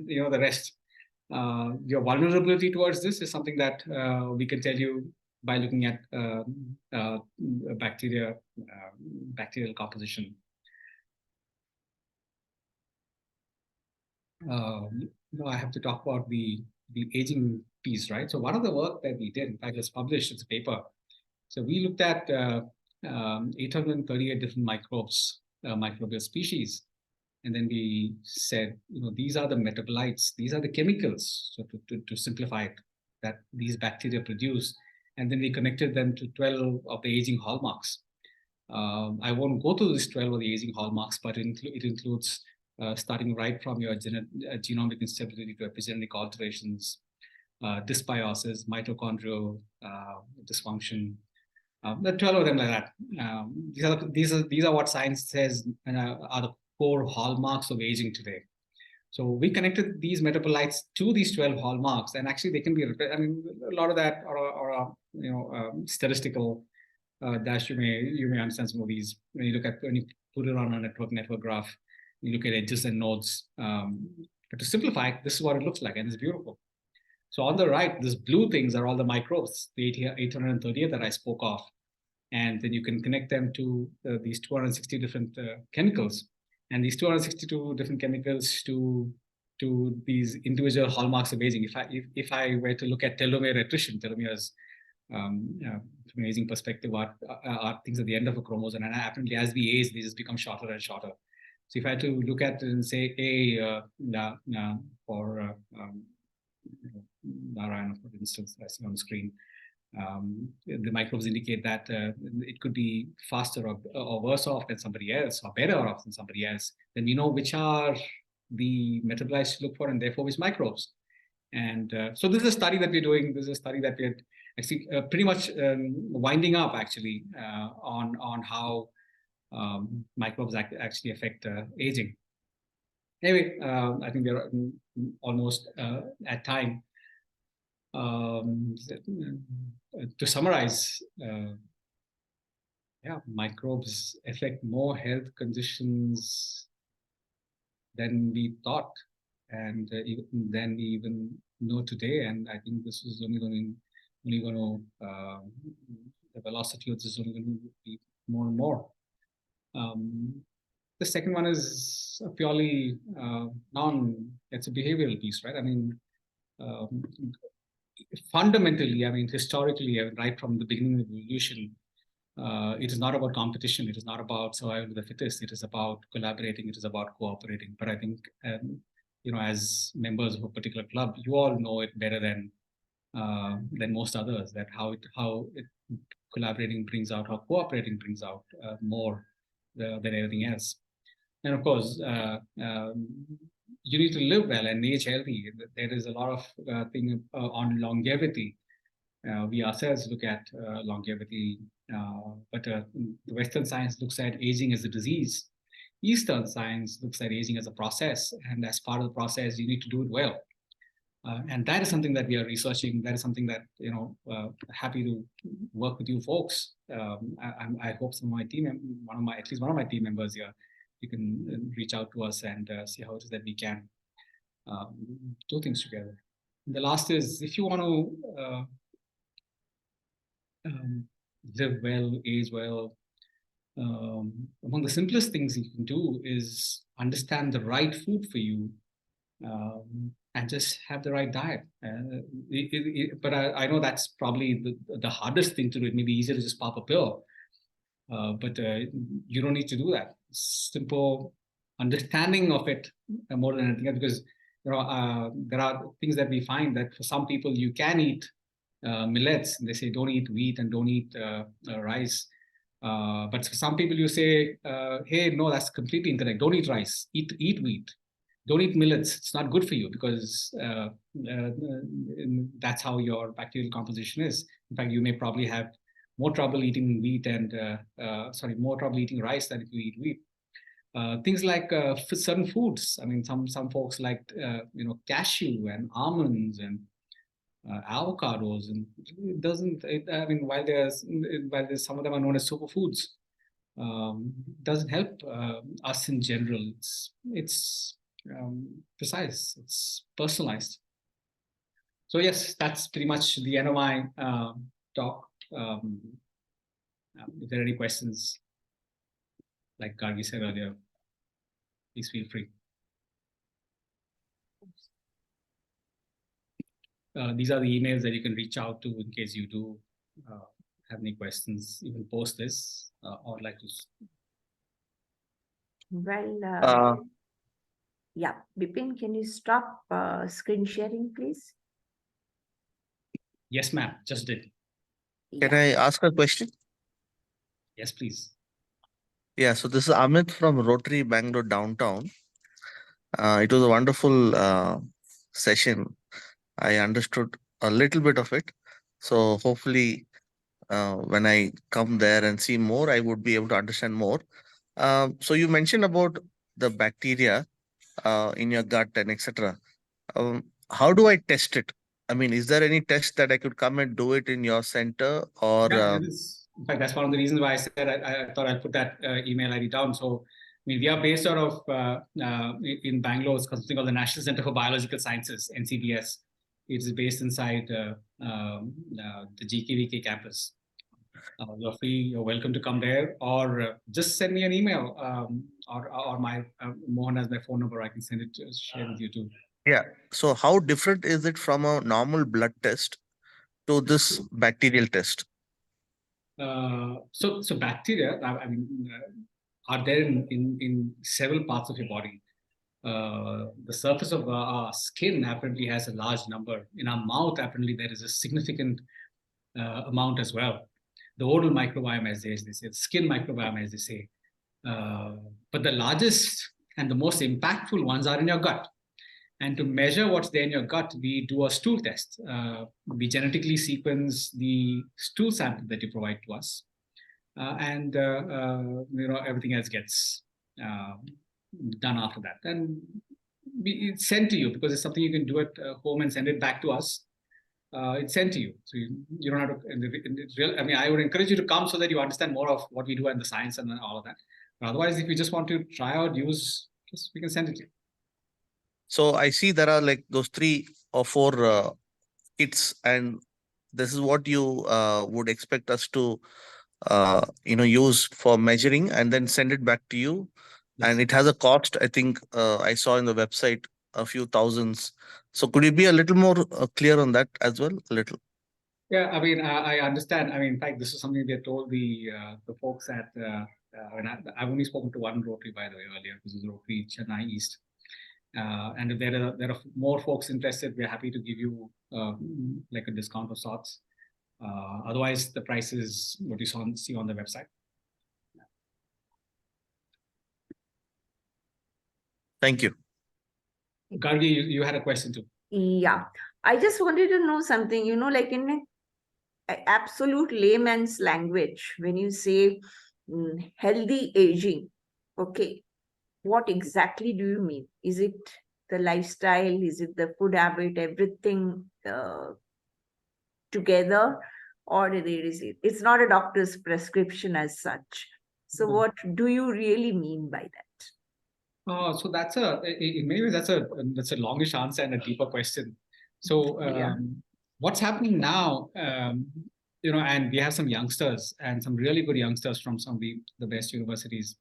the rest. Your vulnerability towards this is something that we can tell you by looking at bacterial composition. I have to talk about the aging piece, right? So one of the work that we did, in fact, was published, it's a paper. So we looked at 838 different microbial species. And then we said, these are the metabolites, these are the chemicals, so to simplify it, that these bacteria produce. And then we connected them to 12 of the aging hallmarks. I won't go through this 12 of the aging hallmarks, but it includes starting right from your genomic instability to epigenetic alterations, dysbiosis, mitochondrial dysfunction, There are 12 of them like that. These are what science says are the core hallmarks of aging today. So we connected these metabolites to these 12 hallmarks, and actually they can be, I mean, a lot of that are statistical dash you may understand some of these when you put it on a network graph, you look at edges and nodes. But to simplify, this is what it looks like, and it's beautiful. So on the right, these blue things are all the microbes, the 838 that I spoke of. And then you can connect them to these 260 different chemicals. And these 262 different chemicals to these individual hallmarks of aging. If I were to look at telomere attrition, telomeres from an aging perspective are things at the end of a chromosome, and apparently as we age, they just become shorter and shorter. So if I had to look at it and say, for Narayana, for instance, I see on the screen, the microbes indicate that it could be faster or worse off than somebody else, or better off than somebody else. Then we know which are the metabolites to look for, and therefore which microbes. And so this is a study that we're doing. This is a study that we're actually pretty much winding up actually on how microbes actually affect aging. Anyway, I think we're almost at time. To summarize, microbes affect more health conditions than we thought, and than we even know today. And I think this is only going to the velocity of this is only going to be more and more. The second one is a purely it's a behavioral piece, right? I mean, fundamentally, I mean, historically, right from the beginning of evolution, it is not about competition. It is not about survival of the fittest. It is about collaborating. It is about cooperating. But I think, as members of a particular club, you all know it better than most others, that how collaborating brings out, how cooperating brings out more than everything else. And of course, you need to live well and age healthy. There is a lot of thing on longevity. We ourselves look at longevity, but the Western science looks at aging as a disease. Eastern science looks at aging as a process, and as part of the process, you need to do it well. And that is something that we are researching. That is something that, happy to work with you folks. I hope some of my team, at least one of my team members here, you can reach out to us and see how it is that we can do things together. And the last is, if you want to live well, age well, among the simplest things you can do is understand the right food for you, and just have the right diet. But I know that's probably the hardest thing to do. It may be easier to just pop a pill, but you don't need to do that. Simple understanding of it more than anything else, because there are things that we find that for some people you can eat millets. They say don't eat wheat and don't eat rice. But for some people you say, hey, no, that's completely incorrect. Don't eat rice. Eat wheat. Don't eat millets. It's not good for you, because that's how your bacterial composition is. In fact, you may probably have more trouble eating wheat and more trouble eating rice than if you eat wheat. Things like certain foods. I mean, some folks like cashew and almonds and avocados, and it doesn't. I mean, while there's some of them are known as superfoods, doesn't help us in general. It's precise. It's personalized. So yes, that's pretty much the end of my talk. If there are any questions, like Gargi said earlier, please feel free. These are the emails that you can reach out to in case you do have any questions, even post this, or like to. Well, yeah, Bipin, can you stop screen sharing, please? Yes, ma'am, just did. Can I ask a question? Yes, please. Yeah, so this is Amit from Rotary Bangalore Downtown. It was a wonderful session. I understood a little bit of it. So hopefully when I come there and see more, I would be able to understand more. So you mentioned about the bacteria in your gut and etc. How do I test it? I mean, is there any test that I could come and do it in your center, or In fact, that's one of the reasons why I said I thought I'd put that email ID down. So, I mean, we are based out of in Bangalore. It's something called the National Center for Biological Sciences, NCBS. It is based inside the GKVK campus. You're welcome to come there, or just send me an email, or my Mohan has my phone number. I can send it share with you too. yeah? So how different is it from a normal blood test to this bacterial test? So bacteria, I mean, are there in several parts of your body. The surface of our skin apparently has a large number. In our mouth, apparently there is a significant amount as well. The oral microbiome, as they say, the skin microbiome, as they say. But the largest and the most impactful ones are in your gut. And to measure what's there in your gut, we do a stool test. We genetically sequence the stool sample that you provide to us. And everything else gets done after that. And it's sent to you because it's something you can do at home and send it back to us. It's sent to you. So you don't have to, it's real. I mean, I would encourage you to come so that you understand more of what we do and the science and all of that. But otherwise, if you just want to try out, we can send it to you. So I see there are like those 3 or 4 kits, and this is what you would expect us to use for measuring and then send it back to you. Yes. And it has a cost. I think I saw in the website a few thousands. So could you be a little more clear on that as well? A little. Yeah, I mean, I understand. I mean, in fact, this is something we told the folks at. And I've only spoken to one Rotary, by the way, earlier. This is Rotary Chennai East. And if there are more folks interested, we're happy to give you like a discount of sorts. Otherwise, the price is what you see on the website. Thank you. Gargi, you had a question too. Yeah, I just wanted to know something, like in absolute layman's language, when you say healthy aging, okay, what exactly do you mean? Is it the lifestyle? Is it the food habit? Everything together? Or it's not a doctor's prescription as such. So what do you really mean by that? So that's in many ways, that's a longish answer and a deeper question. So what's happening now, and we have some youngsters and some really good youngsters from some of the best universities.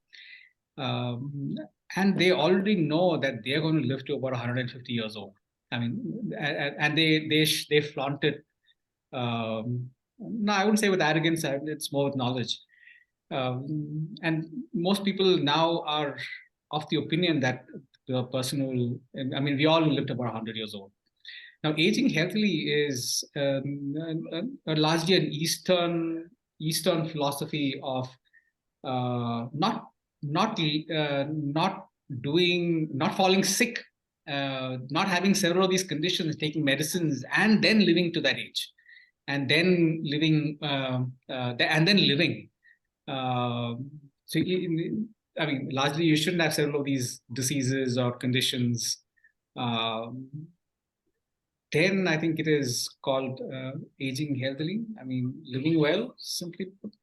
And they already know that they're going to live to about 150 years old. I mean, and they flaunt it. No, I wouldn't say with arrogance. It's more with knowledge. And most people now are of the opinion that the person will. I mean, we all lived about 100 years old. Now, aging healthily is largely an Eastern philosophy of not falling sick, not having several of these conditions, taking medicines, and then living to that age, and then living, So, I mean, largely you shouldn't have several of these diseases or conditions. Then I think it is called aging healthily. I mean, living well, simply put,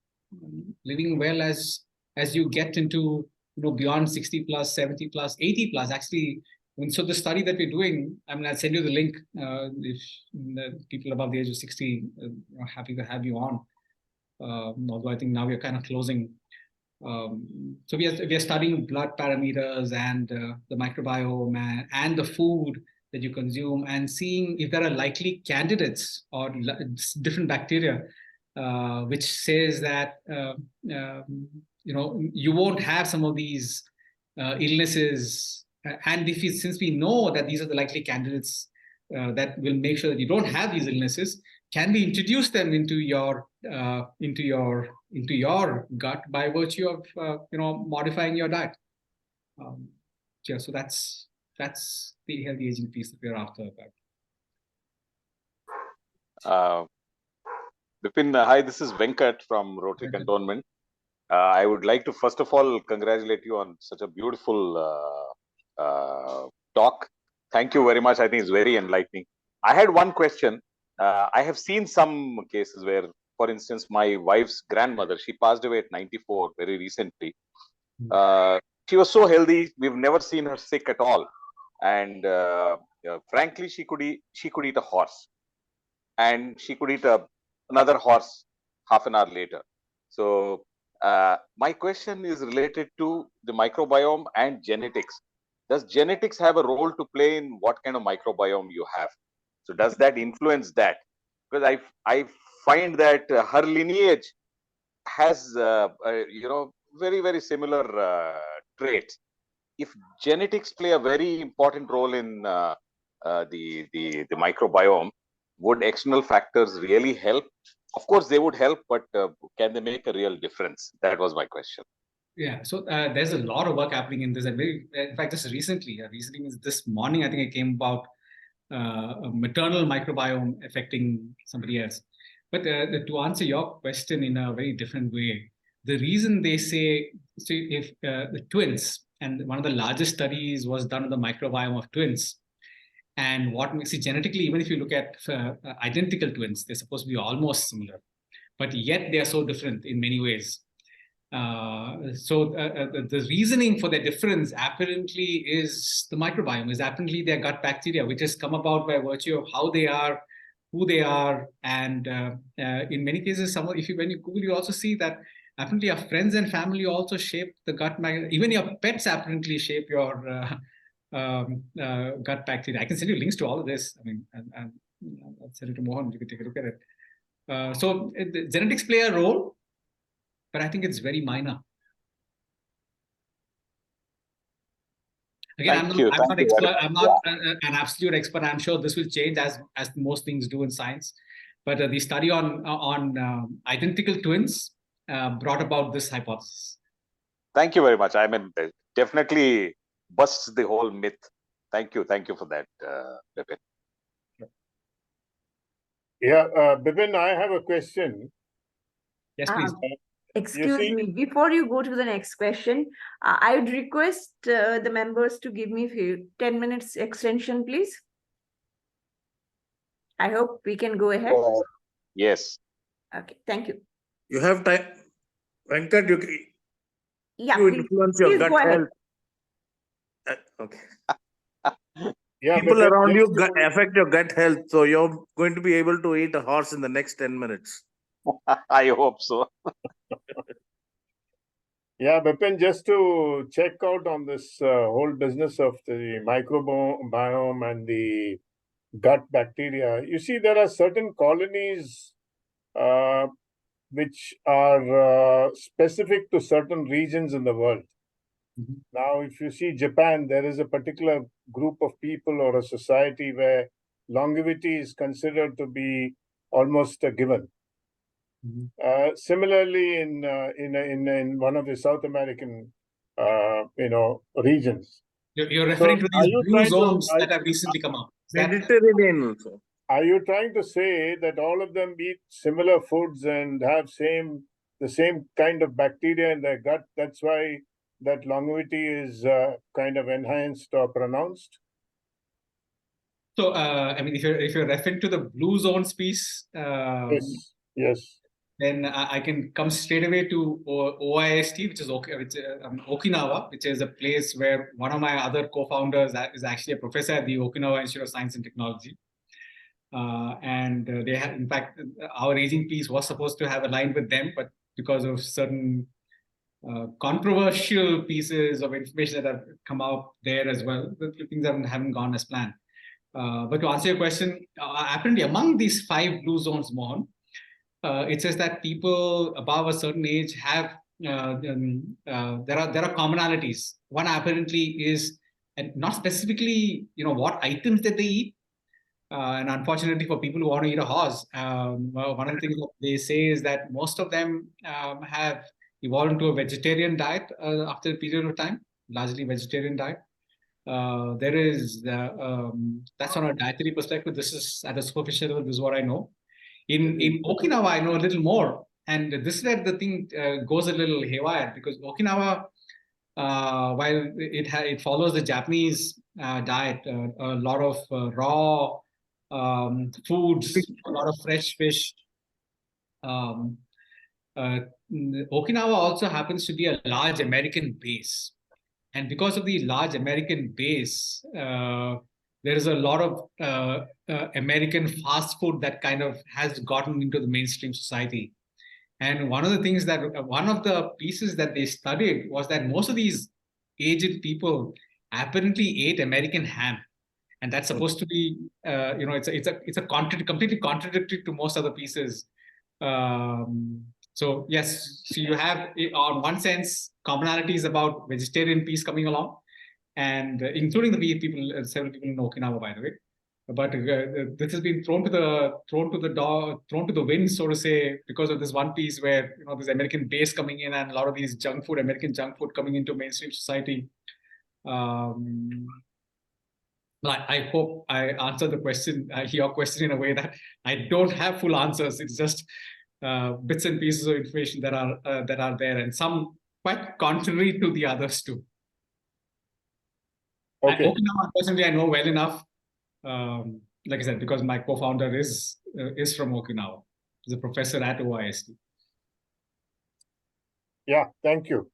living well as you get into beyond 60 plus, 70 plus, 80 plus. Actually, so the study that we're doing, I mean, I'll send you the link if the people above the age of 60 are happy to have you on. Although I think now we're kind of closing. So we are studying blood parameters and the microbiome and the food that you consume, and seeing if there are likely candidates or different bacteria, which says that you won't have some of these illnesses. And since we know that these are the likely candidates that will make sure that you don't have these illnesses, can we introduce them into your gut by virtue of modifying your diet? Yeah, so that's the healthy aging piece that we're after. Bipin, hi, this is Venkat from Rotary Cantonment. I would like to first of all congratulate you on such a beautiful talk. Thank you very much. I think it's very enlightening. I had one question. I have seen some cases where, for instance, my wife's grandmother, she passed away at 94 very recently. She was so healthy. We've never seen her sick at all. And frankly, she could eat a horse, and she could eat another horse half an hour later. So my question is related to the microbiome and genetics. Does genetics have a role to play in what kind of microbiome you have? So does that influence that? Because I find that her lineage has very similar traits. If genetics play a very important role in the microbiome, would external factors really help? Of course, they would help, but can they make a real difference? That was my question. Yeah, so there's a lot of work happening in this, and in fact, just recently means this morning, I think it came about a maternal microbiome affecting somebody else. But to answer your question in a very different way, the reason they say if the twins, and one of the largest studies was done on the microbiome of twins, and what makes it genetically, even if you look at identical twins, they're supposed to be almost similar, but yet they are so different in many ways. The reasoning for the difference apparently is the microbiome, is apparently their gut bacteria, which has come about by virtue of how they are, who they are, and in many cases, when you Google, you also see that apparently our friends and family also shape the gut. Even your pets apparently shape your gut bacteria. I can send you links to all of this. I mean, and I'll send it to Mohan. You can take a look at it. So genetics play a role, but I think it's very minor. Again, I'm not expert. I'm not an absolute expert. I'm sure this will change as most things do in science. But the study on identical twins brought about this hypothesis. Thank you very much. I mean, definitely busts the whole myth. Thank you for that, Bipin. Yeah, Bipin, I have a question. Yes, please. Excuse me, before you go to the next question, I would request the members to give me 10 minutes extension, please. I hope we can go ahead. Yes. Okay, thank you. You have time. Venkat, you influence your gut health. Okay. Yeah, people around you affect your gut health. So you're going to be able to eat a horse in the next 10 minutes. I hope so. Yeah, Bipin, just to check out on this whole business of the microbiome and the gut bacteria, you see there are certain colonies which are specific to certain regions in the world. Mm-hmm. Now, if you see Japan, there is a particular group of people or a society where longevity is considered to be almost a given. Mm-hmm. Similarly, in one of the South American, regions. You're referring to these blue zones that have recently come up. Mediterranean also. Are you trying to say that all of them eat similar foods and have the same kind of bacteria in their gut? That's why that longevity is kind of enhanced or pronounced? So, I mean, if you're referring to the blue zones piece, yes. Then I can come straight away to OIST, which is Okinawa, which is a place where one of my other co-founders is actually a professor at the Okinawa Institute of Science and Technology. And they had, in fact, our aging piece was supposed to have aligned with them, but because of certain controversial pieces of information that have come out there as well, things haven't gone as planned. But to answer your question, apparently among these 5 blue zones, Mohan, it says that people above a certain age have there are commonalities. One apparently is, and not specifically what items that they eat. And unfortunately, for people who want to eat a horse, one of the things that they say is that most of them have evolved into a vegetarian diet after a period of time, largely vegetarian diet. There is that's on a dietary perspective. This is at a superficial level. This is what I know. In Okinawa, I know a little more, and this is where the thing goes a little haywire, because Okinawa, while it follows the Japanese diet, a lot of raw foods, a lot of fresh fish. Okinawa also happens to be a large American base. And because of the large American base, there is a lot of American fast food that kind of has gotten into the mainstream society. And one of the things that, one of the pieces that they studied was that most of these aged people apparently ate American ham. And that's supposed to be, it's a completely contradictory to most other pieces. So yes, so you have, on one sense, commonalities about vegetarian piece coming along, and including the people, several people in Okinawa, by the way. But this has been thrown to the wind, so to say, because of this one piece where this American base coming in and a lot of these junk food, American junk food coming into mainstream society. I hope I answered the question, your question, in a way that I don't have full answers. It's just bits and pieces of information that are there, and some quite contrary to the others too. Okay. Okinawa, personally, I know well enough. Like I said, because my co-founder is from Okinawa. He's a professor at OIST. Yeah, thank you.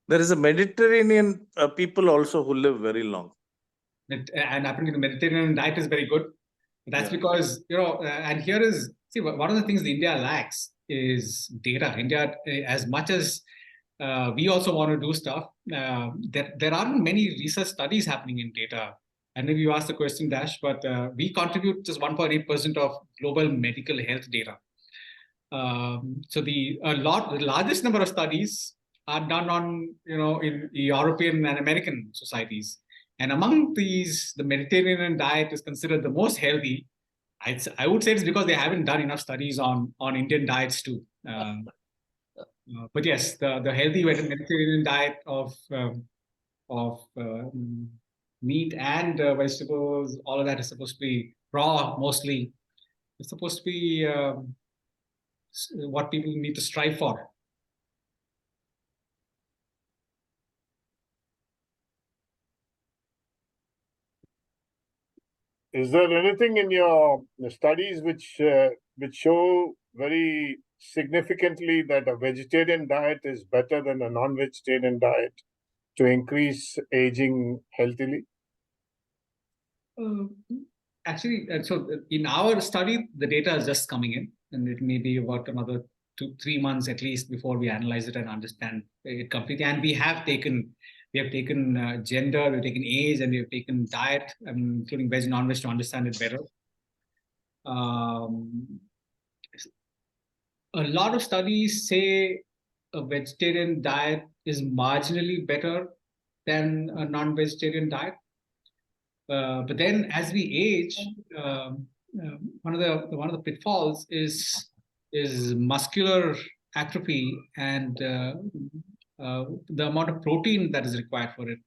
There is a Mediterranean people also who live very long. And apparently the Mediterranean diet is very good. That's because, and here is, see, one of the things that India lacks is data. India, as much as we also want to do stuff, there aren't many research studies happening in data. And maybe you asked the question, Dash, but we contribute just 1.8% of global medical health data. So the largest number of studies are done on, in European and American societies. And among these, the Mediterranean diet is considered the most healthy. I would say it's because they haven't done enough studies on Indian diets too. But yes, the healthy Mediterranean diet of meat and vegetables, all of that is supposed to be raw mostly. It's supposed to be what people need to strive for. Is there anything in your studies which show very significantly that a vegetarian diet is better than a non-vegetarian diet to increase aging healthily? Actually, so in our study, the data is just coming in, and it may be about another 2-3 months at least before we analyze it and understand it completely. And we have taken gender, we've taken age, and we've taken diet, including veg, non-veg, to understand it better. A lot of studies say a vegetarian diet is marginally better than a non-vegetarian diet. But then, as we age, one of the pitfalls is muscular atrophy and the amount of protein that is required for it.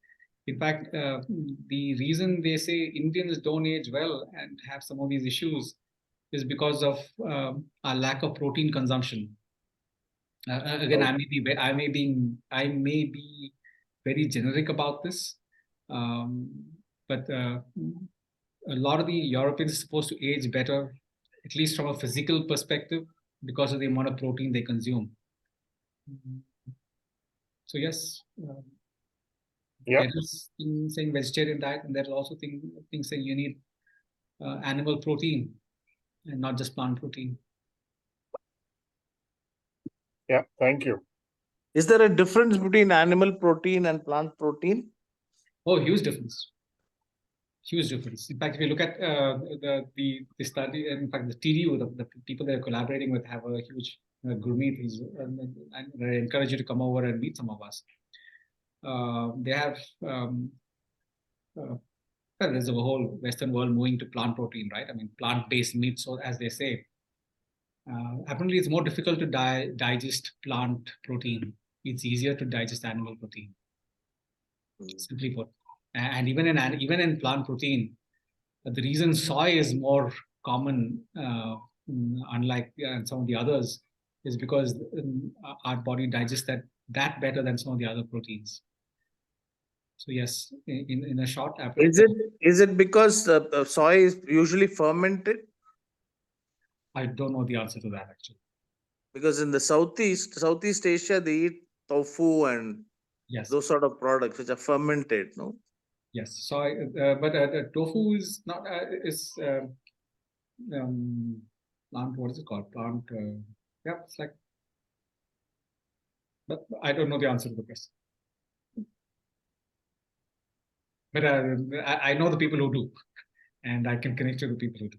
In fact, the reason they say Indians don't age well and have some of these issues is because of our lack of protein consumption. Again, I may be very generic about this, but a lot of the Europeans are supposed to age better, at least from a physical perspective, because of the amount of protein they consume. So yes, there is things saying vegetarian diet, and there are also things saying you need animal protein and not just plant protein. Yeah, thank you. Is there a difference between animal protein and plant protein? Oh, huge difference. Huge difference. In fact, if you look at the study, in fact, the TDU, the people they're collaborating with have a huge Gurmeet. I encourage you to come over and meet some of us. They have, there's a whole Western world moving to plant protein, right? I mean, plant-based meat, so as they say. Apparently, it's more difficult to digest plant protein. It's easier to digest animal protein. Simply put. And even in plant protein, the reason soy is more common, unlike some of the others, is because our body digests that better than some of the other proteins. So yes, in a short, Is it because soy is usually fermented? I don't know the answer to that actually. Because in the Southeast Asia, they eat tofu and Yes, those sort of products which are fermented, no? yes. Soy, but tofu is not plant. What is it called? Plant. Yeah, it's like. But I don't know the answer to the question. But I know the people who do, and I can connect you to people who do.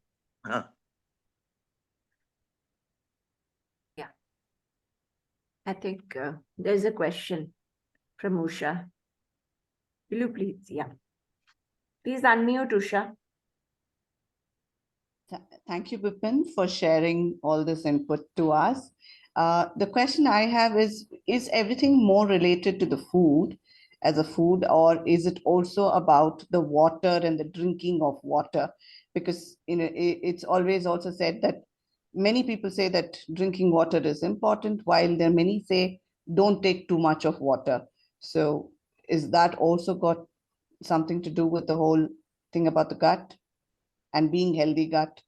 Yeah. I think there's a question from Usha. Will you please? Yeah. Please unmute, Usha. Thank you, Bipin, for sharing all this input to us. The question I have is everything more related to the food as a food, or is it also about the water and the drinking of water? Because it's always also said that many people say that drinking water is important, while there are many say don't take too much of water. So is that also got something to do with the whole thing about the gut and being healthy gut?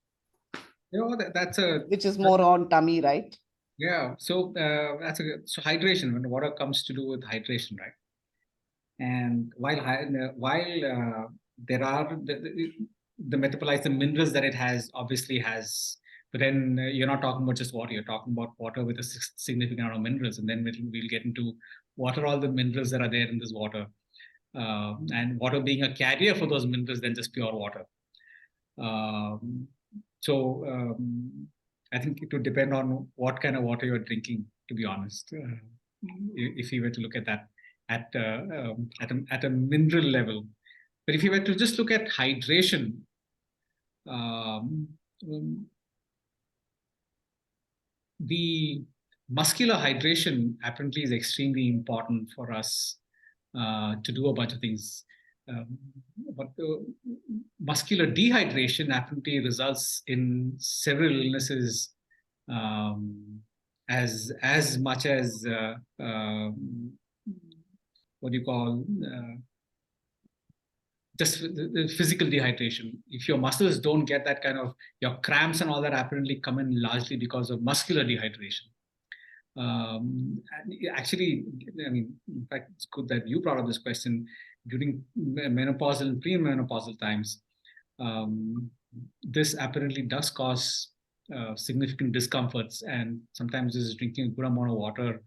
That's a which is more on tummy, right? Yeah. So so hydration, when water comes to do with hydration, right? And while there are the metabolized, the minerals that it has obviously has, but then you're not talking about just water. You're talking about water with a significant amount of minerals, and then we'll get into what are all the minerals that are there in this water, and water being a carrier for those minerals than just pure water. I think it would depend on what kind of water you're drinking, to be honest. If you were to look at that at a mineral level, but if you were to just look at hydration, the muscular hydration apparently is extremely important for us to do a bunch of things. But muscular dehydration apparently results in several illnesses, as much as what do you call just the physical dehydration. If your muscles don't get that kind of, your cramps and all that apparently come in largely because of muscular dehydration. Actually, I mean, in fact, it's good that you brought up this question. During menopausal and premenopausal times, this apparently does cause significant discomforts, and sometimes just drinking a good amount of water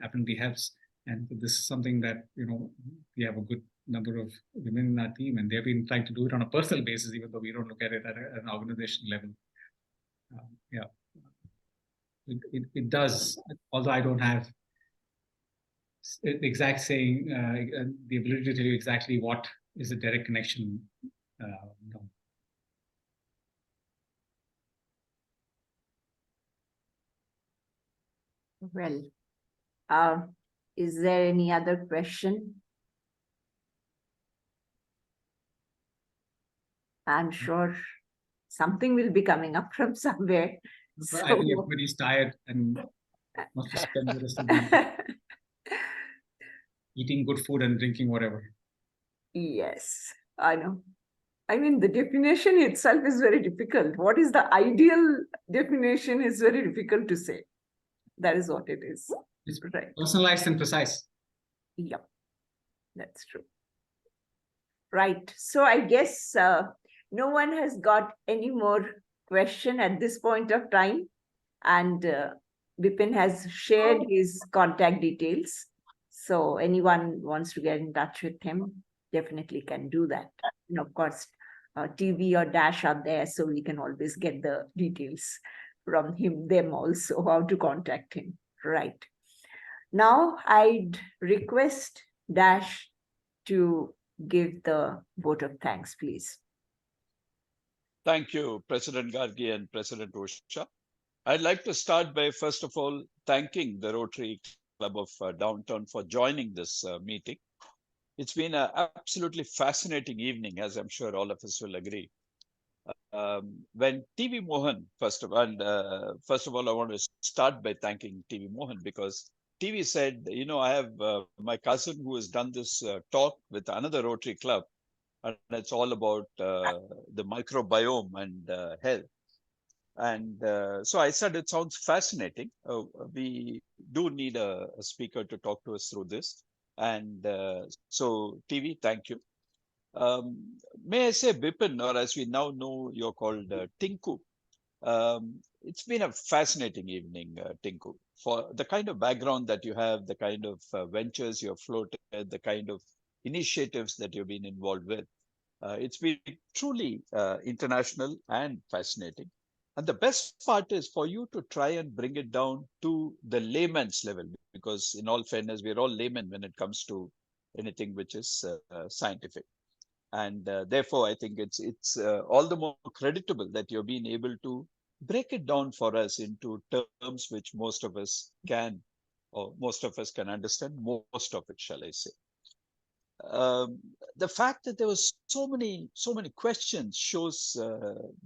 apparently helps. And this is something that, we have a good number of women in our team, and they've been trying to do it on a personal basis, even though we don't look at it at an organization level. Yeah. It does, although I don't have exact saying, the ability to tell you exactly what is the direct connection. No. Well, is there any other question? I'm sure something will be coming up from somewhere. So, I think everybody's tired and wants to spend the rest of the day eating good food and drinking whatever. Yes, I know. I mean, the definition itself is very difficult. What is the ideal definition is very difficult to say. That is what it is. It's right. Personalized and precise. Yep, that's true. Right. So I guess no one has got any more question at this point of time. And Bipin has shared his contact details. So anyone wants to get in touch with him, definitely can do that. And of course, TV or Dash are there, so we can always get the details from them also, how to contact him. Right. Now I'd request Dash to give the vote of thanks, please. Thank you, President Gargi and President Usha. I'd like to start by, first of all, thanking the Rotary Club of Downtown for joining this meeting. It's been an absolutely fascinating evening, as I'm sure all of us will agree. when TV Mohan, first of all, I want to start by thanking TV Mohan, because TV said, I have my cousin who has done this talk with another Rotary Club, and it's all about the microbiome and health. And so I said, it sounds fascinating. We do need a speaker to talk to us through this. And so TV, thank you. May I say Bipin, or as we now know, you're called Tinku. It's been a fascinating evening, Tinku, for the kind of background that you have, the kind of ventures you've floated, the kind of initiatives that you've been involved with. It's been truly international and fascinating. And the best part is for you to try and bring it down to the layman's level, because in all fairness, we're all laymen when it comes to anything which is scientific. And therefore, I think it's all the more creditable that you've been able to break it down for us into terms which most of us can understand, most of it, shall I say. The fact that there was so many questions shows,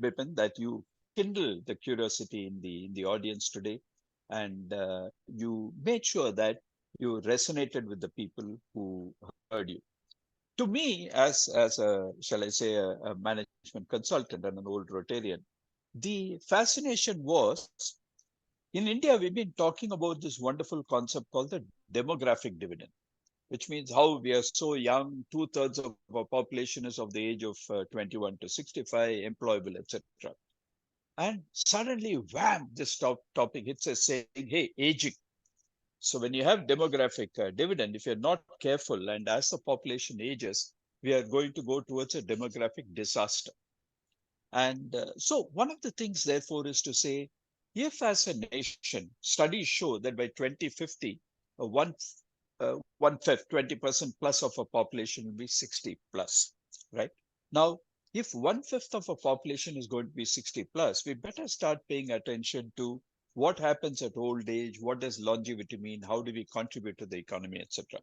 Bipin, that you kindled the curiosity in the audience today, and you made sure that you resonated with the people who heard you. To me, as a, shall I say, a management consultant and an old Rotarian, the fascination was, in India, we've been talking about this wonderful concept called the demographic dividend, which means how we are so young, 2/3 of our population is of the age of 21 to 65, employable, etc. And suddenly, wham, this topic hits us saying, hey, aging. So when you have demographic dividend, if you're not careful, and as the population ages, we are going to go towards a demographic disaster. And so one of the things, therefore, is to say, if as a nation, studies show that by 2050, one-fifth, 20% plus of our population will be 60 plus, right? Now, if 1/5 of our population is going to be 60 plus, we better start paying attention to what happens at old age, what does longevity mean, how do we contribute to the economy, etc.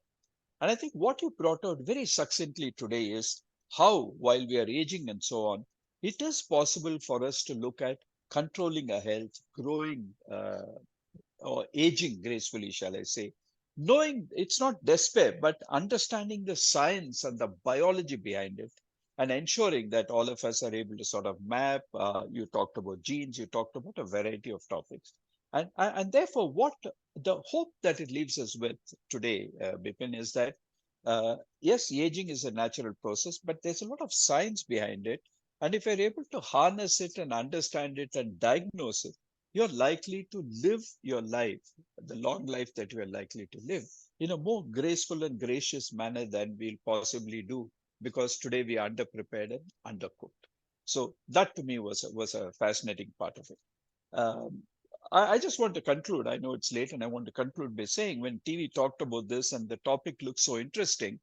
And I think what you brought out very succinctly today is how, while we are aging and so on, it is possible for us to look at controlling our health, growing or aging gracefully, shall I say, knowing it's not despair, but understanding the science and the biology behind it, and ensuring that all of us are able to sort of map. You talked about genes, you talked about a variety of topics. And therefore, what the hope that it leaves us with today, Bipin, is that, yes, aging is a natural process, but there's a lot of science behind it. And if you're able to harness it and understand it and diagnose it, you're likely to live your life, the long life that you are likely to live, in a more graceful and gracious manner than we'll possibly do, because today we are underprepared and undercooked. So that to me was a fascinating part of it. I just want to conclude. I know it's late, and I want to conclude by saying, when TV talked about this and the topic looked so interesting,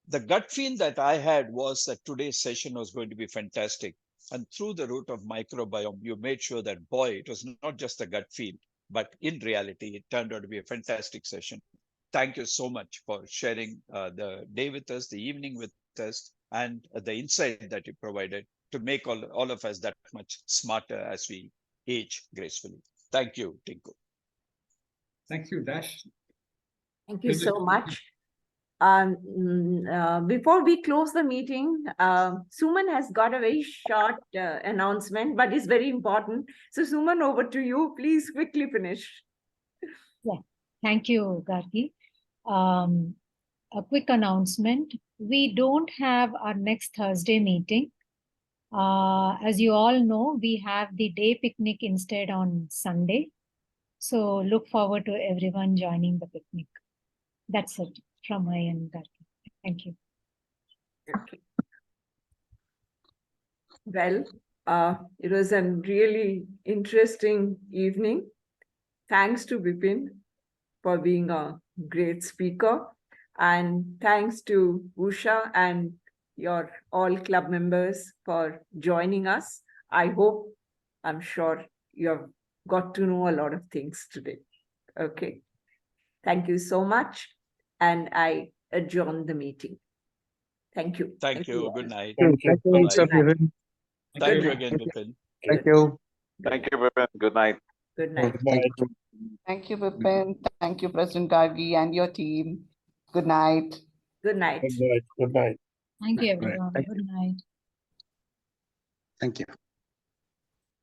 the gut feel that I had was that today's session was going to be fantastic. And through the route of microbiome, you made sure that, boy, it was not just a gut feel, but in reality, it turned out to be a fantastic session. Thank you so much for sharing the day with us, the evening with us, and the insight that you provided to make all of us that much smarter as we age gracefully. Thank you, Tinku. Thank you, Dash. Thank you so much. Before we close the meeting, Suman has got a very short announcement, but it's very important. So Suman, over to you. Please quickly finish. Yeah, thank you, Gargi. A quick announcement. We don't have our next Thursday meeting. As you all know, we have the day picnic instead on Sunday. So look forward to everyone joining the picnic. That's it from my end, Gargi. Thank you. Okay. Well, it was a really interesting evening. Thanks to Bipin for being a great speaker. And thanks to Usha and your all club members for joining us. I'm sure you have got to know a lot of things today. Okay. Thank you so much. And I adjourn the meeting. Thank you. Thank you. Good night. Thank you. Good night. Thank you again, Bipin. Thank you. Thank you, Bipin. Good night. Good night. Thank you, Bipin. Thank you, President Gargi and your team. Good night. Good night. Good night. Good night. Thank you, Right. everyone. Good night. Thank you.